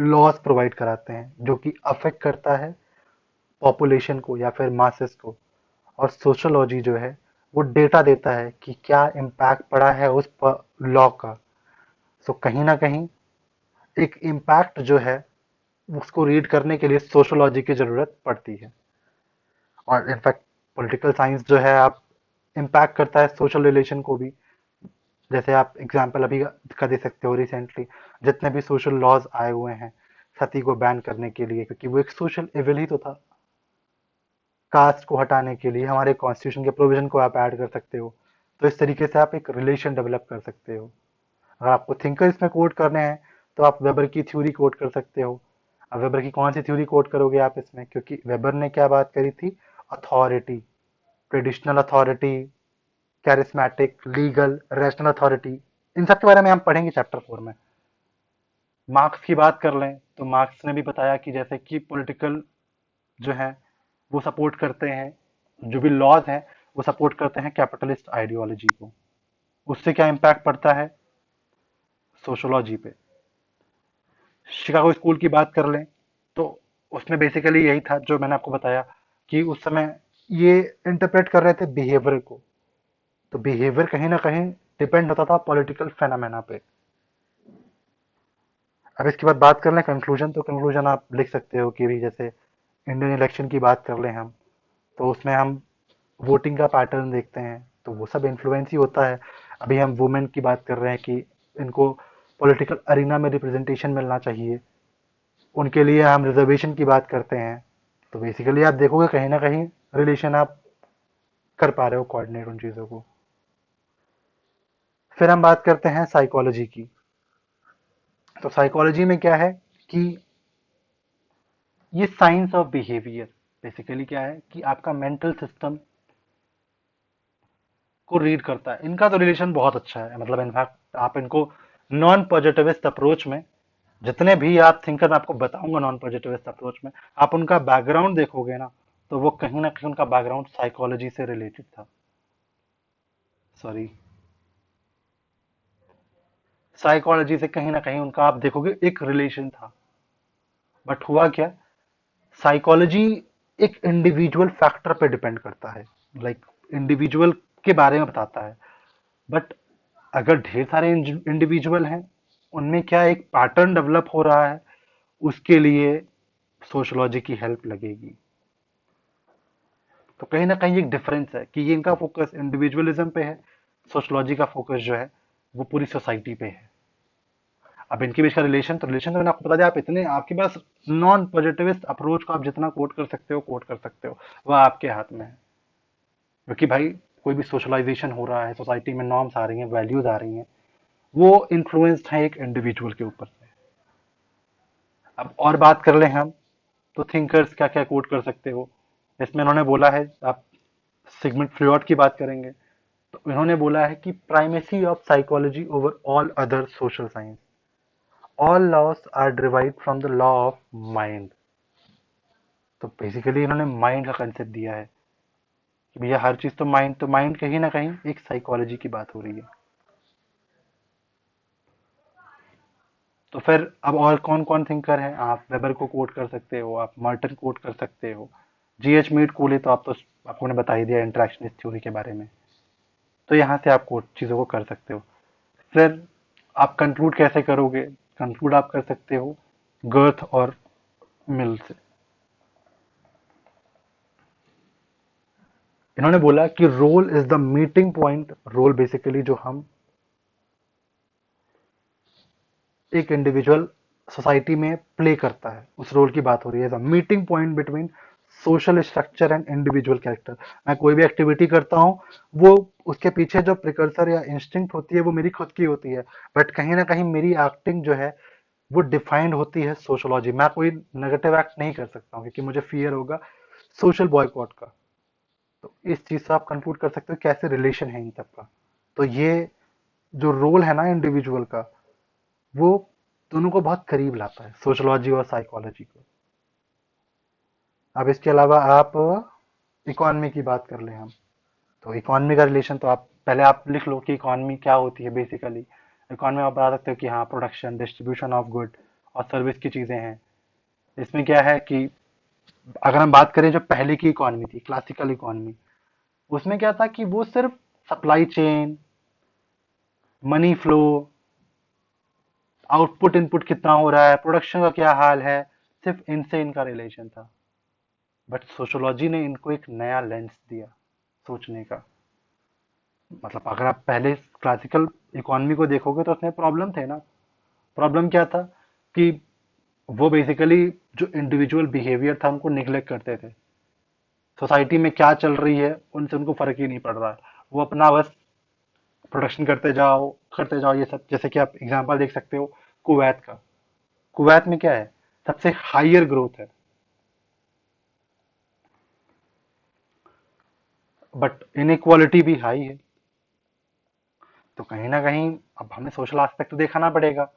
laws provide कराते हैं जो कि अफेक्ट करता है पॉपुलेशन को या फिर मासेस को। और सोशोलॉजी जो है वो डेटा देता है कि क्या इम्पैक्ट पड़ा है उस लॉ का। सो कहीं ना कहीं एक इम्पैक्ट जो है उसको रीड करने के लिए सोशोलॉजी की जरूरत पड़ती है। और इनफैक्ट पॉलिटिकल साइंस जो है आप इम्पैक्ट करता है सोशल रिलेशन को भी। जैसे आप एग्जांपल अभी का दे सकते हो, रिसेंटली जितने भी सोशल लॉज आए हुए हैं सती को बैन करने के लिए, क्योंकि वो एक सोशल इविल ही तो था। कास्ट को हटाने के लिए हमारे कॉन्स्टिट्यूशन के प्रोविजन को आप ऐड कर सकते हो तो इस तरीके से आप एक रिलेशन डेवलप कर सकते हो। अगर आपको थिंकर्स में कोट करने हैं तो आप वेबर की थ्योरी कोट कर सकते हो। अब वेबर की कौन सी थ्योरी कोट करोगे आप इसमें, क्योंकि वेबर ने क्या बात करी थी, authority, traditional authority, charismatic, legal, rational authority, इन सब के बारे में हम पढ़ेंगे चैप्टर 4 में। मार्क्स की बात कर लें तो मार्क्स ने भी बताया कि जैसे कि पॉलिटिकल जो है वो सपोर्ट करते हैं, जो भी लॉज हैं वो सपोर्ट करते हैं कैपिटलिस्ट आइडियोलॉजी को। उससे क्या इम्पैक्ट पड़ता है सोशोलॉजी पे। शिकागो स्कूल की बात कर लें तो उसमें बेसिकली यही था जो मैंने आपको बताया कि उस समय ये इंटरप्रेट कर रहे थे बिहेवियर को। तो बिहेवियर कहीं ना कहीं डिपेंड होता था पॉलिटिकल फेनोमेना पे। अब इसके बाद बात कर लें कंक्लूजन, तो कंक्लूजन आप लिख सकते हो कि भी जैसे इंडियन इलेक्शन की बात कर लें हम, तो उसमें हम वोटिंग का पैटर्न देखते हैं तो वो सब इन्फ्लुएंस ही होता है। अभी हम वुमेन की बात कर रहे हैं कि इनको पॉलिटिकल अरीना में रिप्रेजेंटेशन मिलना चाहिए, उनके लिए हम रिजर्वेशन की बात करते हैं। तो बेसिकली आप देखोगे कहीं ना कहीं रिलेशन आप कर पा रहे हो कोऑर्डिनेट उन चीज़ों को। फिर हम बात करते हैं साइकोलॉजी की। तो साइकोलॉजी में क्या है कि ये साइंस ऑफ बिहेवियर बेसिकली क्या है कि आपका मेंटल सिस्टम को रीड करता है। इनका तो रिलेशन बहुत अच्छा है, मतलब इनफैक्ट आप इनको नॉन पॉजिटिविस्ट अप्रोच में, जितने भी आप थिंकर मैं आपको बताऊंगा नॉन पॉजिटिविस्ट अप्रोच में, आप उनका बैकग्राउंड देखोगे ना तो वो कहीं ना कहीं उनका बैकग्राउंड साइकोलॉजी से रिलेटेड था। सॉरी, साइकोलॉजी से कहीं ना कहीं उनका आप देखोगे एक रिलेशन था। बट हुआ क्या, साइकोलॉजी एक इंडिविजुअल फैक्टर पे डिपेंड करता है, लाइक इंडिविजुअल के बारे में बताता है। बट अगर ढेर सारे इंडिविजुअल हैं, उनमें क्या एक पैटर्न डेवलप हो रहा है, उसके लिए सोशोलॉजी की हेल्प लगेगी। तो कहीं ना कहीं एक डिफरेंस है कि ये इनका फोकस इंडिविजुअलिज्म पे है, सोशोलॉजी का फोकस जो है वो पूरी सोसाइटी पे है। अब इनके बीच का रिलेशन, तो रिलेशन तो मैंने आपको बता दिया। आप इतने आपके पास नॉन पॉजिटिविस्ट अप्रोच को आप जितना कोट कर सकते हो कोट कर सकते हो, वह आपके हाथ में है। क्योंकि भाई कोई भी सोशलाइजेशन हो रहा है, सोसाइटी में नॉर्म्स आ रही हैं, वैल्यूज आ रही हैं, वो इन्फ्लुएंस्ड है एक इंडिविजुअल के ऊपर से। अब और बात कर लें हम, तो थिंकर्स क्या क्या कोट कर सकते हो, इसमें इन्होंने बोला है, आप सिगमंड फ्रॉयड की बात करेंगे तो इन्होंने बोला है कि primacy of psychology over all other social science, all laws are derived from the law of mind. तो बेसिकली इन्होंने माइंड का कंसेप्ट दिया है कि भैया हर चीज तो माइंड कहीं ना कहीं एक साइकोलॉजी की बात हो रही है। तो फिर अब और कौन कौन थिंकर हैं, आप वेबर को कोट कर सकते हो, आप मर्टन कोट कर सकते हो, जीएच मीट कूले तो आप तो आपको ने बता ही दिया इंटरेक्शनिस्ट थ्योरी के बारे में। तो यहाँ से आप कोट चीज़ों को कर सकते हो। फिर आप कंक्लूड कैसे करोगे, कंक्लूड आप कर सकते हो गर्थ और मिल से। इन्होंने बोला कि role is the meeting point, role basically जो हम एक इंडिविजुअल सोसाइटी में प्ले करता है उस रोल की बात हो रही है, the meeting point between social structure and individual character. मैं कोई भी एक्टिविटी करता हूँ, वो उसके पीछे जो प्रिकर्सर या इंस्टिंक्ट होती है वो मेरी खुद की होती है, बट कहीं ना कहीं मेरी एक्टिंग जो है वो डिफाइंड होती है सोशोलॉजी। मैं कोई नेगेटिव एक्ट नहीं कर सकता हूँ क्योंकि मुझे फियर होगा सोशल बॉयकॉट का। तो इस चीज से आप कंक्लूड कर सकते हो कैसे रिलेशन है इन सब का। तो ये जो रोल है ना इंडिविजुअल का, वो दोनों को बहुत करीब लाता है, सोशोलॉजी और साइकोलॉजी को। अब इसके अलावा आप इकोनॉमी की बात कर लें हम, तो इकोनॉमी का रिलेशन तो आप पहले आप लिख लो कि इकोनॉमी क्या होती है बेसिकली। इकोनॉमी आप बता सकते हो कि हाँ प्रोडक्शन डिस्ट्रीब्यूशन ऑफ गुड और सर्विस की चीजें हैं। इसमें क्या है कि अगर हम बात करें जो पहले की इकोनॉमी थी, क्लासिकल इकोनॉमी, उसमें क्या था कि वो सिर्फ supply chain, money flow, output input कितना हो रहा है, प्रोडक्शन का क्या हाल है, सिर्फ इनसे इनका रिलेशन था। बट सोशोलॉजी ने इनको एक नया लेंस दिया सोचने का। मतलब अगर आप पहले क्लासिकल इकोनॉमी को देखोगे तो उसमें प्रॉब्लम थे ना। प्रॉब्लम क्या था कि वो बेसिकली जो इंडिविजुअल बिहेवियर था उनको निग्लेक्ट करते थे। सोसाइटी में क्या चल रही है उनसे उनको फर्क ही नहीं पड़ रहा है, वो अपना बस प्रोडक्शन करते जाओ ये सब। जैसे कि आप एग्जांपल देख सकते हो कुवैत का। कुवैत में क्या है, सबसे हायर ग्रोथ है, बट इनइक्वालिटी भी हाई है। तो कहीं ना कहीं अब हमें सोशल एस्पेक्ट तो देखना पड़ेगा।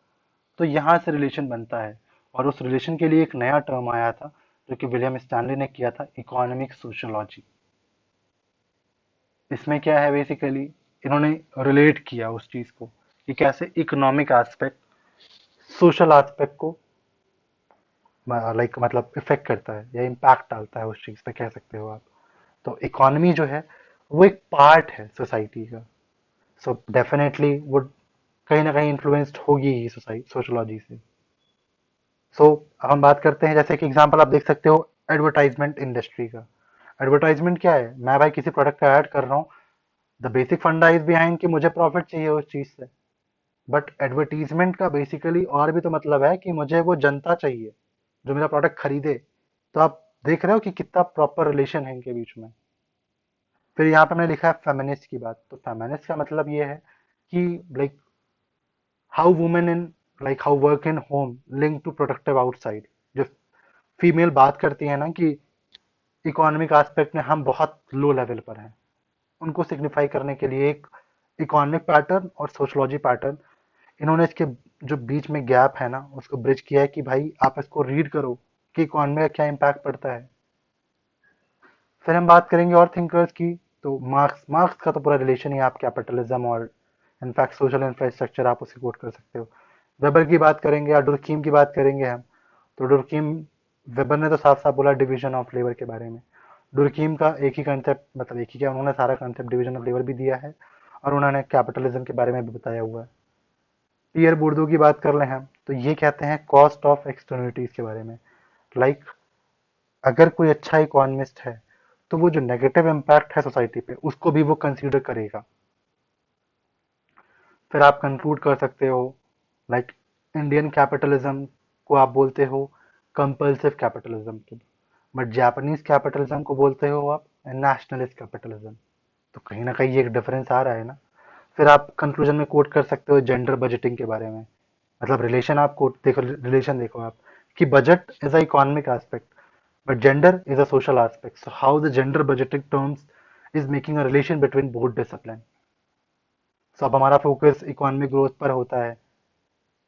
तो यहाँ से रिलेशन बनता है, और उस रिलेशन के लिए एक नया टर्म आया था जो कि विलियम स्टैनली ने किया था, इकोनॉमिक सोशियोलॉजी। इसमें क्या है, बेसिकली इन्होंने रिलेट किया उस चीज को कि कैसे इकोनॉमिक एस्पेक्ट सोशल एस्पेक्ट को लाइक मतलब इफेक्ट करता है या इम्पैक्ट डालता है उस चीज पे, कह सकते हो आप। तो इकोनॉमी जो है वो एक पार्ट है सोसाइटी का। सो डेफिनेटली वो कहीं ना कहीं इन्फ्लुएंस्ड होगी ही सोशोलॉजी से। सो अब हम बात करते हैं, जैसे कि एग्जांपल आप देख सकते हो एडवर्टाइजमेंट इंडस्ट्री का। एडवर्टाइजमेंट क्या है, मैं भाई किसी प्रोडक्ट का ऐड कर रहा हूँ, द बेसिक फंडा इज बिहाइंड कि मुझे प्रॉफिट चाहिए उस चीज से। बट एडवर्टीजमेंट का बेसिकली और भी तो मतलब है कि मुझे वो जनता चाहिए जो मेरा प्रोडक्ट खरीदे। तो आप देख रहे हो कि कितना प्रॉपर रिलेशन है इनके बीच में। फिर यहाँ पे मैंने लिखा है फेमिनिस्ट की बात। तो फेमिनिस्ट का मतलब ये है कि like how women in like how work in home link to productive outside. जो फीमेल बात करती है ना कि इकोनॉमिक एस्पेक्ट में हम बहुत लो लेवल पर हैं, उनको सिग्निफाई करने के लिए एक इकोनॉमिक पैटर्न और सोशोलॉजी पैटर्न इन्होंने इसके जो बीच में गैप है ना उसको ब्रिज किया है कि भाई आप इसको रीड करो कि इकोनॉमी का क्या इम्पैक्ट पड़ता है। फिर हम बात करेंगे और थिंकर्स की। तो मार्क्स मार्क्स का तो पूरा रिलेशन ही आप कैपिटलिज्म और इनफैक्ट सोशल इंफ्रास्ट्रक्चर आप उसे कोट कर सकते हो। वेबर की बात करेंगे या डुर्कीम की बात करेंगे हम। तो डुर्कीम, वेबर ने तो साफ साफ बोला डिवीजन ऑफ लेबर के बारे में। डुर्कीम का एक ही कंसेप्ट, मतलब एक ही क्या, उन्होंने सारा कंसेप्ट डिवीजन ऑफ लेबर भी दिया है और उन्होंने कैपिटलिज्म के बारे में भी बताया हुआ है। पियर बुर्दू की बात कर लें हम, तो ये कहते हैं कॉस्ट ऑफ एक्सटर्नलिटीज के बारे में। लाइक अगर कोई अच्छा इकोनॉमिस्ट है तो वो जो नेगेटिव इम्पैक्ट है सोसाइटी पे उसको भी वो कंसीडर करेगा। फिर आप कंक्लूड कर सकते हो लाइक इंडियन कैपिटलिज्म को आप बोलते हो कंपल्सिव कैपिटलिज्म को, बट जापानीज कैपिटलिज्म को बोलते हो आप नेशनलिस्ट कैपिटलिज्म। तो कहीं ना कहीं ये एक डिफरेंस आ रहा है ना। फिर आप कंक्लूजन में कोट कर सकते हो जेंडर बजटिंग के बारे में। मतलब रिलेशन आप कोट देखो, रिलेशन देखो आप कि budget is a economic aspect but gender is a social aspect. So how the gender budgeting terms is making a relation between both discipline. So अब हमारा फोकस इकोनॉमिक ग्रोथ पर होता है।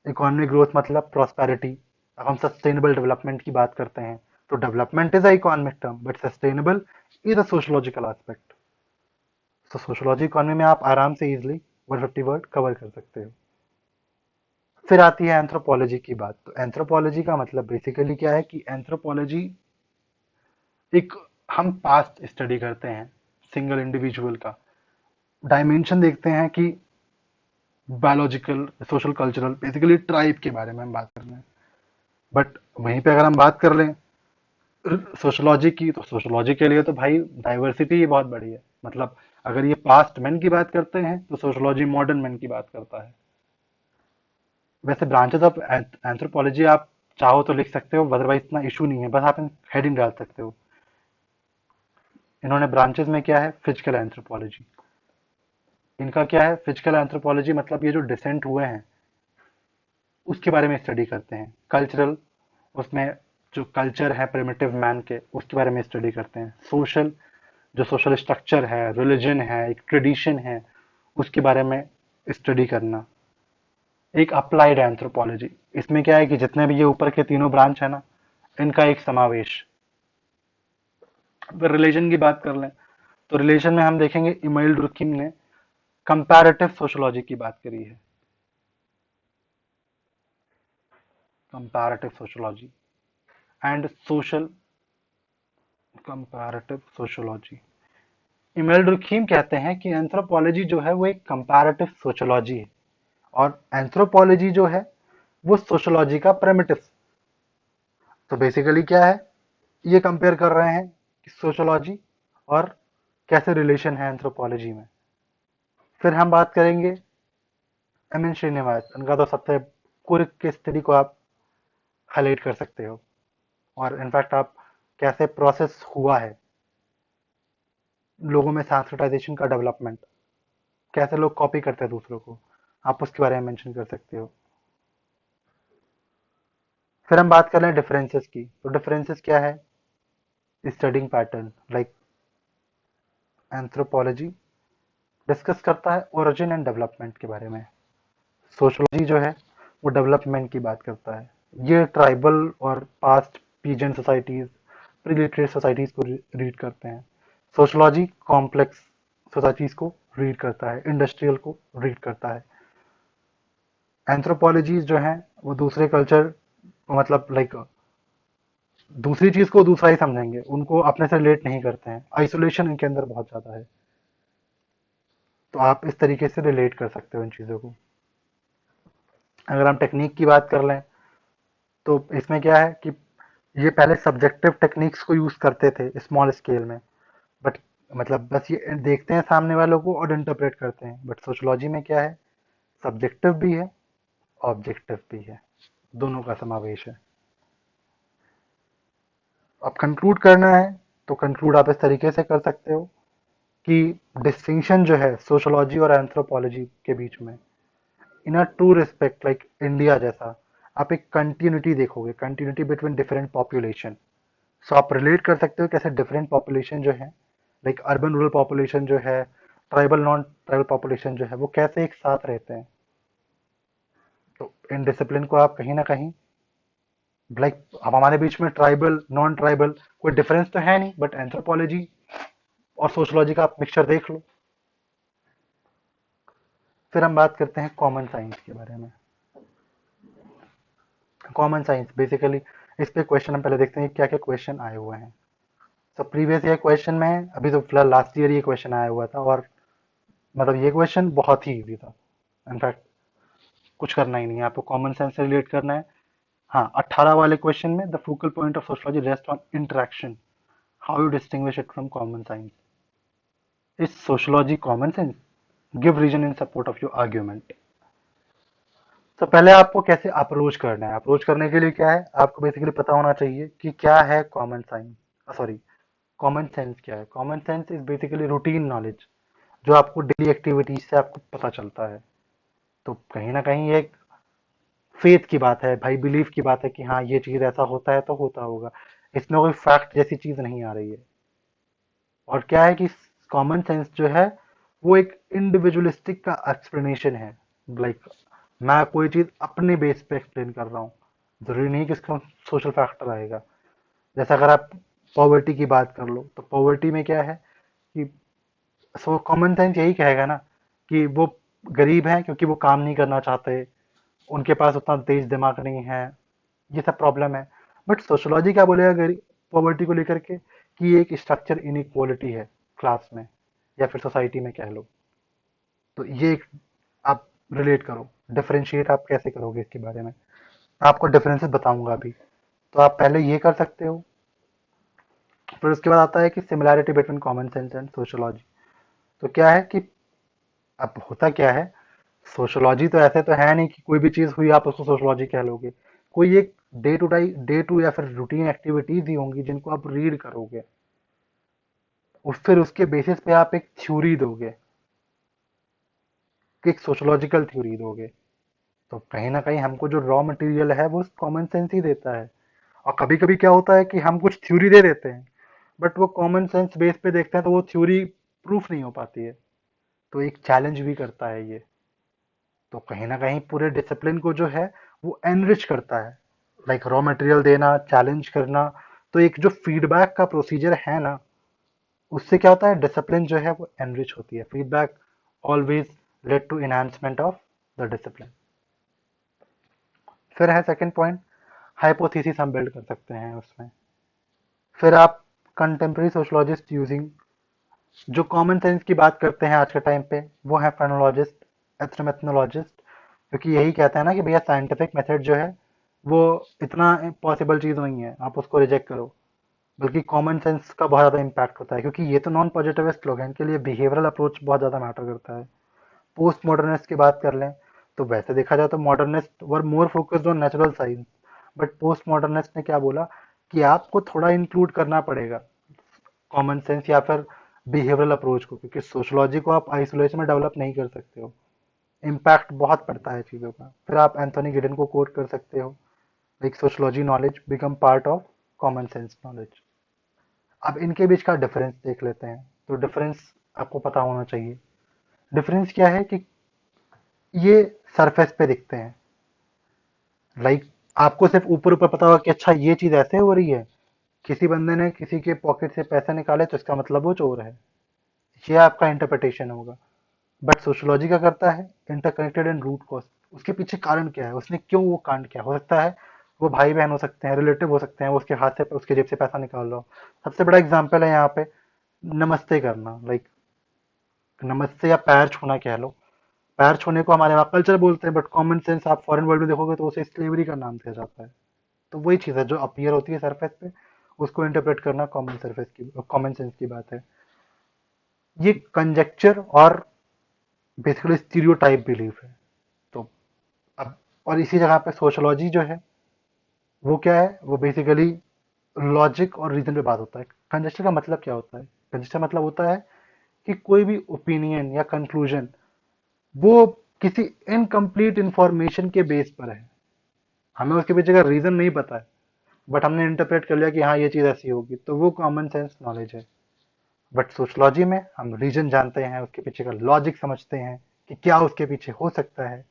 इकोनॉमिक ग्रोथ मतलब प्रॉस्पेरिटी। अब हम सस्टेनेबल डेवलपमेंट की बात करते हैं, तो development is a economic term but sustainable is a sociological aspect. तो सोशोलॉजी इकोनॉमी में आप आराम से इजिली 150 वर्ड कवर कर सकते हो। फिर आती है एंथ्रोपोलॉजी की बात। तो एंथ्रोपोलॉजी का मतलब बेसिकली क्या है कि एंथ्रोपोलॉजी एक, हम पास्ट स्टडी करते हैं सिंगल इंडिविजुअल का, डायमेंशन देखते हैं कि biological social cultural basically tribe के बारे में हम बात कर रहे हैं। बट वहीं पे अगर हम बात कर लें सोशोलॉजी की, तो सोशोलॉजी के लिए तो भाई डाइवर्सिटी ही बहुत बड़ी है। मतलब अगर ये पास्ट मैन की बात करते हैं तो सोशोलॉजी मॉडर्न मैन की बात करता है। वैसे ब्रांचेस ऑफ एंथ्रोपोलॉजी आप चाहो तो लिख सकते हो, अदरवाइज इतना इशू नहीं है, बस आप हेडिंग डाल सकते हो। इन्होंने ब्रांचेस में क्या है, फिजिकल एंथ्रोपोलॉजी। इनका क्या है, फिजिकल एंथ्रोपोलॉजी मतलब ये जो डिसेंट हुए हैं उसके बारे में स्टडी करते हैं। कल्चरल, उसमें जो कल्चर है प्रिमिटिव मैन के उसके बारे में स्टडी करते हैं। सोशल, जो सोशल स्ट्रक्चर है, रिलीजन है, एक ट्रेडिशन है, उसके बारे में स्टडी करना। एक अप्लाइड एंथ्रोपोलॉजी, इसमें क्या है कि जितने भी ये ऊपर के तीनों ब्रांच है ना, इनका एक समावेश। अगर रिलीजन की बात कर लें तो रिलीजन में हम देखेंगे इमाइल डुर्किम ने कंपैरेटिव सोशोलॉजी की बात करी है। Comparative sociology and social comparative sociology. Emile Durkheim कहते हैं कि एंथ्रोपोलॉजी जो है वो एक कंपैरेटिव सोशोलॉजी है और एंथ्रोपोलॉजी जो है वो सोशोलॉजी का प्रिमिटिव। तो बेसिकली क्या है, ये कंपेयर कर रहे हैं कि सोशोलॉजी और कैसे रिलेशन है एंथ्रोपोलॉजी में। फिर हम बात करेंगे एम एन श्रीनिवास। उनका तो सबसे पूरी के स्टडी को आप हाईलाइट कर सकते हो, और इनफैक्ट आप कैसे प्रोसेस हुआ है लोगों में सेंसिटाइजेशन का डेवलपमेंट, कैसे लोग कॉपी करते हैं दूसरों को, आप उसके बारे में मेंशन कर सकते हो। फिर हम बात कर रहे हैं डिफरेंसेस की, तो डिफरेंसेस क्या है? Studying pattern, like anthropology discuss करता है ओरिजिन एंड डेवलपमेंट के बारे में, सोशोलॉजी जो है वो डेवलपमेंट की बात करता है। ये ट्राइबल और past peasant societies, pre literate societies को रीड करते हैं। सोशोलॉजी कॉम्प्लेक्स सोसाइटीज को रीड करता है, इंडस्ट्रियल को रीड करता है। एंथ्रोपोलॉजीज जो है वो दूसरे कल्चर, मतलब लाइक दूसरी चीज को दूसरा ही समझेंगे, उनको अपने से रिलेट नहीं करते हैं, आइसोलेशन इनके अंदर बहुत ज्यादा है। तो आप इस तरीके से रिलेट कर सकते हो इन चीजों को। अगर हम टेक्निक की बात कर लें तो इसमें क्या है कि ये पहले सब्जेक्टिव टेक्निक्स को यूज करते थे स्मॉल स्केल में, बट मतलब बस ये देखते हैं सामने वालों को और इंटरप्रेट करते हैं। बट सोशोलॉजी में क्या है, सब्जेक्टिव भी है, ऑब्जेक्टिव भी है, दोनों का समावेश है। अब कंक्लूड करना है तो कंक्लूड आप इस तरीके से कर सकते हो कि डिस्टिंक्शन जो है सोशोलॉजी और एंथ्रोपोलॉजी के बीच में, in a true respect, like India जैसा, आप एक कंटिन्यूटी देखोगे, continuity between different population. So आप रिलेट कर सकते हो कैसे डिफरेंट पॉपुलेशन जो है, लाइक अर्बन रूरल पॉपुलेशन जो है, ट्राइबल नॉन ट्राइबल पॉपुलेशन जो है, वो कैसे एक साथ रहते हैं। तो इन डिसिप्लिन को आप कहीं ना कहीं, लाइक अब हमारे बीच में ट्राइबल नॉन ट्राइबल कोई डिफरेंस तो है नहीं, बट एंथ्रोपोलॉजी और सोशोलॉजी का आप मिक्सचर देख लो। फिर हम बात करते हैं कॉमन साइंस के बारे में। कॉमन साइंस बेसिकली, इस पे क्वेश्चन हम पहले देखते हैं क्या क्या क्वेश्चन आए हुए हैं। तो प्रीवियस ईयर क्वेश्चन में है, अभी तो फिलहाल लास्ट ईयर ये क्वेश्चन आया हुआ था, और मतलब ये क्वेश्चन बहुत ही इजी था। इनफैक्ट कुछ करना ही नहीं है, आपको कॉमन सेंस से रिलेट करना है। हाँ, 18 वाले क्वेश्चन में the focal point of sociology rest on interaction, how you distinguish it from common science, is sociology common sense, give reason in support of your argument. तो पहले आपको कैसे अप्रोच करना है, अप्रोच करने के लिए क्या है, आपको बेसिकली पता होना चाहिए कि क्या है common science, sorry common sense क्या है। Common sense is basically routine knowledge जो आपको डेली एक्टिविटीज से आपको पता चलता है। तो कहीं ना कहीं ये एक फेथ की बात है भाई, बिलीफ की बात है कि हाँ ये चीज ऐसा होता है तो होता होगा, इसमें कोई फैक्ट जैसी चीज नहीं आ रही है। और क्या है कि कॉमन सेंस जो है वो एक इंडिविजुअलिस्टिक का एक्सप्लेनेशन है, लाइक मैं कोई चीज अपने बेस पे एक्सप्लेन कर रहा हूँ, जरूरी नहीं कि इसका सोशल फैक्टर आएगा। जैसे अगर आप पॉवर्टी की बात कर लो, तो पॉवर्टी में क्या है कि सो कॉमन सेंस यही कहेगा ना कि वो गरीब हैं क्योंकि वो काम नहीं करना चाहते, उनके पास उतना तेज दिमाग नहीं है, ये सब प्रॉब्लम है। बट सोशोलॉजी क्या बोलेगा गरीब पॉवर्टी को लेकर के, कि ये एक स्ट्रक्चर इनइक्वालिटी है क्लास में या फिर सोसाइटी में कह लो। तो ये एक आप रिलेट करो, डिफरेंशिएट आप कैसे करोगे इसके बारे में, आपको डिफरेंसेस बताऊंगा अभी। तो आप पहले ये कर सकते हो। फिर उसके बाद आता है कि similarity between common sense and sociology. तो क्या है कि अब होता क्या है, सोशोलॉजी तो ऐसे तो है नहीं कि कोई भी चीज हुई आप उसको सोशोलॉजी कह लोगे। कोई एक डे टू या फिर रूटीन एक्टिविटीज ही होंगी जिनको आप रीड करोगे, और फिर उसके बेसिस पे आप एक थ्योरी दोगे, कि एक सोशोलॉजिकल थ्योरी दोगे। तो कहीं ना कहीं हमको जो रॉ मटेरियल है वो कॉमन सेंस ही देता है। और कभी कभी क्या होता है कि हम कुछ थ्योरी दे देते हैं, बट वो कॉमन सेंस बेस पे देखते हैं तो वो थ्योरी प्रूफ नहीं हो पाती है। तो एक चैलेंज भी करता है ये। तो कहीं ना कहीं पूरे डिसिप्लिन को जो है वो एनरिच करता है, लाइक रॉ मटेरियल देना, चैलेंज करना। तो एक जो फीडबैक का प्रोसीजर है ना, उससे क्या होता है, डिसिप्लिन जो है वो एनरिच होती है। Feedback always led to enhancement of the discipline. फिर है सेकंड पॉइंट, हाइपोथेसिस हम बिल्ड कर सकते हैं उसमें। फिर आप कंटेम्प्रेरी सोशोलॉजिस्ट यूजिंग, जो कॉमन सेंस की बात करते हैं आज के टाइम पे, वो है फेनोलॉजिस्ट, एथ्रोमेथनोलॉजिस्ट, क्योंकि यही कहते हैं ना कि भैया साइंटिफिक मेथड जो है वो इतना पॉसिबल चीज़ नहीं है, आप उसको रिजेक्ट करो। बल्कि कॉमन सेंस का बहुत ज़्यादा इम्पैक्ट होता है, क्योंकि ये तो नॉन पॉजिटिविस्ट लोग हैं, इनके लिए बिहेवियरल अप्रोच बहुत ज़्यादा मैटर करता है। पोस्ट मॉडर्निस्ट की बात कर लें, तो वैसे देखा जाए तो modernist were more focused on natural science, but post modernist ने क्या बोला कि आपको थोड़ा इंक्लूड करना पड़ेगा कॉमन सेंस, या फिर बिहेवियरल अप्रोच को, क्योंकि सोशोलॉजी को आप आइसोलेशन में डेवलप नहीं कर सकते हो, इम्पैक्ट बहुत पड़ता है चीज़ों का। फिर आप एंथोनी गिडन को कोट कर सकते हो, like sociology knowledge become part of common sense knowledge. अब इनके बीच का डिफरेंस देख लेते हैं। तो डिफरेंस आपको पता होना चाहिए। डिफरेंस क्या है कि ये सरफेस पे दिखते हैं, लाइक आपको सिर्फ ऊपर ऊपर पता होगा कि अच्छा ये चीज़ ऐसे हो रही है, किसी बंदे ने किसी के पॉकेट से पैसे निकाले तो इसका मतलब वो चोर है, ये आपका इंटरप्रिटेशन होगा। बट सोशियोलॉजी क्या करता है, इंटरकनेक्टेड एंड रूट कॉज, उसके पीछे कारण क्या है, उसने क्यों वो कांड किया। हो सकता है वो भाई बहन हो सकते हैं, रिलेटिव हो सकते हैं, वो उसके हाथ से उसके जेब से पैसा निकाल रहा हो। सबसे बड़ा एग्जाम्पल है यहाँ पे नमस्ते करना, लाइक नमस्ते या पैर छूना कह लो। पैर छूने को हमारे वहाँ कल्चर बोलते हैं, बट कॉमन सेंस आप फॉरेन वर्ल्ड में देखोगे तो उसे स्लेवरी का नाम दिया जाता है। तो वही चीज़ है जो अपीयर होती है सरफेस पे, उसको इंटरप्रेट करना कॉमन सेंस की बात है। ये कंजेक्चर और बेसिकली स्टीरियोटाइप बिलीफ है। तो अब और इसी जगह पे सोशोलॉजी जो है वो क्या है, वो बेसिकली लॉजिक और रीजन पे बात होता है। कंजेस्टर का मतलब क्या होता है, कंजेस्टर मतलब होता है कि कोई भी ओपिनियन या कंक्लूजन वो किसी इनकम्प्लीट इंफॉर्मेशन के बेस पर है, हमें उसके पीछे का रीजन नहीं पता है, बट हमने इंटरप्रेट कर लिया कि हाँ ये चीज़ ऐसी होगी, तो वो कॉमन सेंस नॉलेज है। बट सोशोलॉजी में हम रीजन जानते हैं, उसके पीछे का लॉजिक समझते हैं कि क्या उसके पीछे हो सकता है।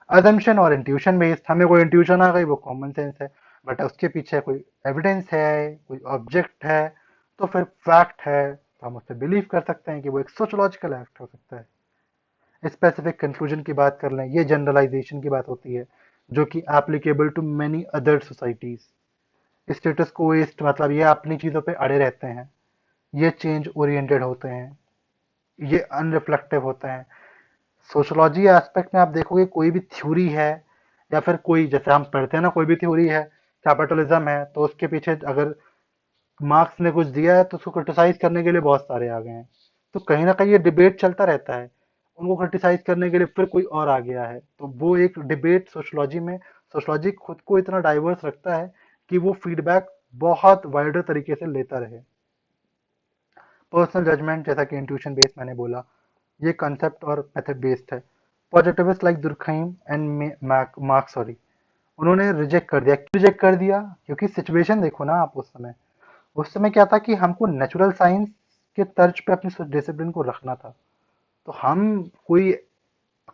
अजम्पशन और इंट्यूशन बेस्ड, हमें कोई इंट्यूशन आ गई वो कॉमन सेंस है, बट उसके पीछे कोई एविडेंस है, कोई ऑब्जेक्ट है, तो फिर फैक्ट है, तो हम उससे बिलीव कर सकते हैं कि वो एक सोशोलॉजिकल एक्ट हो सकता है। स्पेसिफिक कंक्लूजन की बात कर लें, ये जनरलाइजेशन की बात होती है जो कि applicable to many other societies. Status quoist मतलब ये अपनी चीज़ों पे अड़े रहते हैं, ये चेंज ओरिएंटेड होते हैं, ये अनरिफ्लेक्टिव होते हैं। सोशोलॉजी एस्पेक्ट में आप देखोगे कोई भी थ्योरी है या फिर कोई, जैसे हम पढ़ते हैं ना, कोई भी थ्योरी है, कैपिटलिज्म है, तो उसके पीछे अगर मार्क्स ने कुछ दिया है तो उसको क्रिटिसाइज करने के लिए बहुत सारे आ गए हैं। तो कहीं ना कहीं ये डिबेट चलता रहता है, उनको क्रिटिसाइज करने के लिए फिर कोई और आ गया है, तो वो एक डिबेट सोशोलॉजी में, सोशोलॉजी खुद को इतना डाइवर्स रखता है कि वो फीडबैक बहुत वाइडर तरीके से लेता रहे। पर्सनल जजमेंट जैसा कि इंट्यूशन बेस्ड मैंने बोला, ये कंसेप्ट और मेथड बेस्ड है। Positivist like Durkheim and mark sorry, उन्होंने रिजेक्ट कर दिया। क्यों रिजेक्ट कर दिया, क्योंकि सिचुएशन देखो ना आप, उस समय क्या था कि हमको नेचुरल साइंस के तर्ज पे अपनी डिसिप्लिन को रखना था। तो हम कोई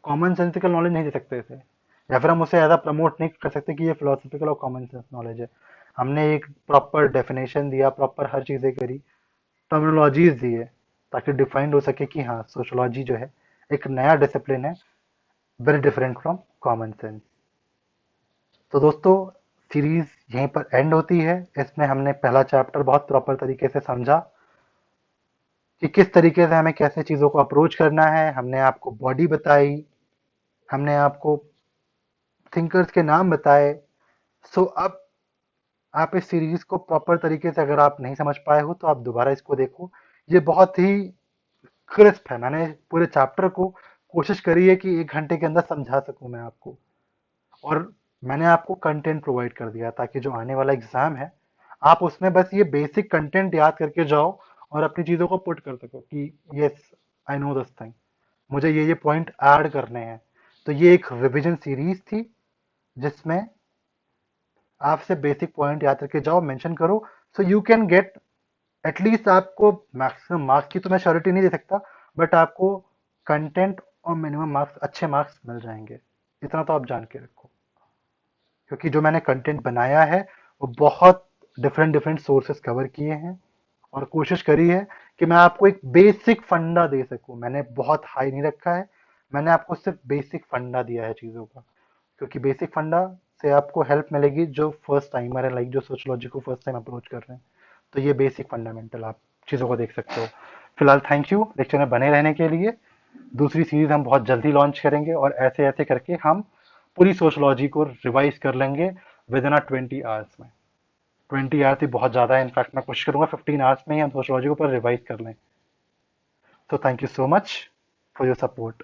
कॉमन सेंसिकल नॉलेज नहीं दे सकते थे, या फिर हम उसे ज़्यादा प्रमोट नहीं कर सकते कि ये फिलोसफिकल और कॉमन सेंस नॉलेज है। हमने एक प्रॉपर डेफिनेशन दिया, प्रॉपर हर चीज़ें करी, टर्मिनोलॉजीज दिए, ताकि डिफाइंड हो सके कि हाँ सोशोलॉजी जो है एक नया डिसिप्लिन है, very different from common sense. तो दोस्तों, सीरीज यहीं पर एंड होती है। इसमें हमने पहला चैप्टर बहुत प्रॉपर तरीके से समझा कि किस तरीके से हमें कैसे चीज़ों को अप्रोच करना है। हमने आपको बॉडी बताई, हमने आपको थिंकर्स के नाम बताए। सो अब आप इस सीरीज को प्रॉपर तरीके से, अगर आप नहीं समझ पाए हो तो आप दोबारा इसको देखो। ये बहुत ही क्रिस्प है, मैंने पूरे चैप्टर को कोशिश करी है कि 1 घंटे के अंदर समझा सकूं मैं आपको, और मैंने आपको कंटेंट प्रोवाइड कर दिया ताकि जो आने वाला एग्जाम है आप उसमें बस ये बेसिक कंटेंट याद करके जाओ और अपनी चीज़ों को पुट कर सको कि yes I know this thing, मुझे ये पॉइंट ऐड करने हैं। तो ये एक रिवीजन सीरीज थी जिसमें आपसे बेसिक पॉइंट याद करके जाओ, मेंशन करो, so you can get at least, आपको मैक्सिमम मार्क्स की तो मैं श्योरिटी नहीं दे सकता, बट आपको कंटेंट और मिनिमम मार्क्स, अच्छे मार्क्स मिल जाएंगे, इतना तो आप जान के रखो। क्योंकि जो मैंने कंटेंट बनाया है वो बहुत डिफरेंट डिफरेंट सोर्सेस कवर किए हैं, और कोशिश करी है कि मैं आपको एक बेसिक फंडा दे सकूं। मैंने बहुत हाई नहीं रखा है, मैंने आपको सिर्फ बेसिक फंडा दिया है चीज़ों का, क्योंकि बेसिक फंडा से आपको हेल्प मिलेगी जो फर्स्ट टाइमर है, लाइक जो सोशोलॉजी को फर्स्ट टाइम अप्रोच कर रहे हैं। तो ये बेसिक फंडामेंटल आप चीज़ों को देख सकते हो। फिलहाल थैंक यू लेक्चर में बने रहने के लिए। दूसरी सीरीज हम बहुत जल्दी लॉन्च करेंगे, और ऐसे ऐसे करके हम पूरी सोशोलॉजी को रिवाइज कर लेंगे विद इन 20 आवर्स में। 20 आवर्स ही बहुत ज़्यादा है, इनफैक्ट मैं कोशिश करूंगा 15 आवर्स में ही हम सोशोलॉजी को पूरा रिवाइज कर लें। तो thank you so much for your support.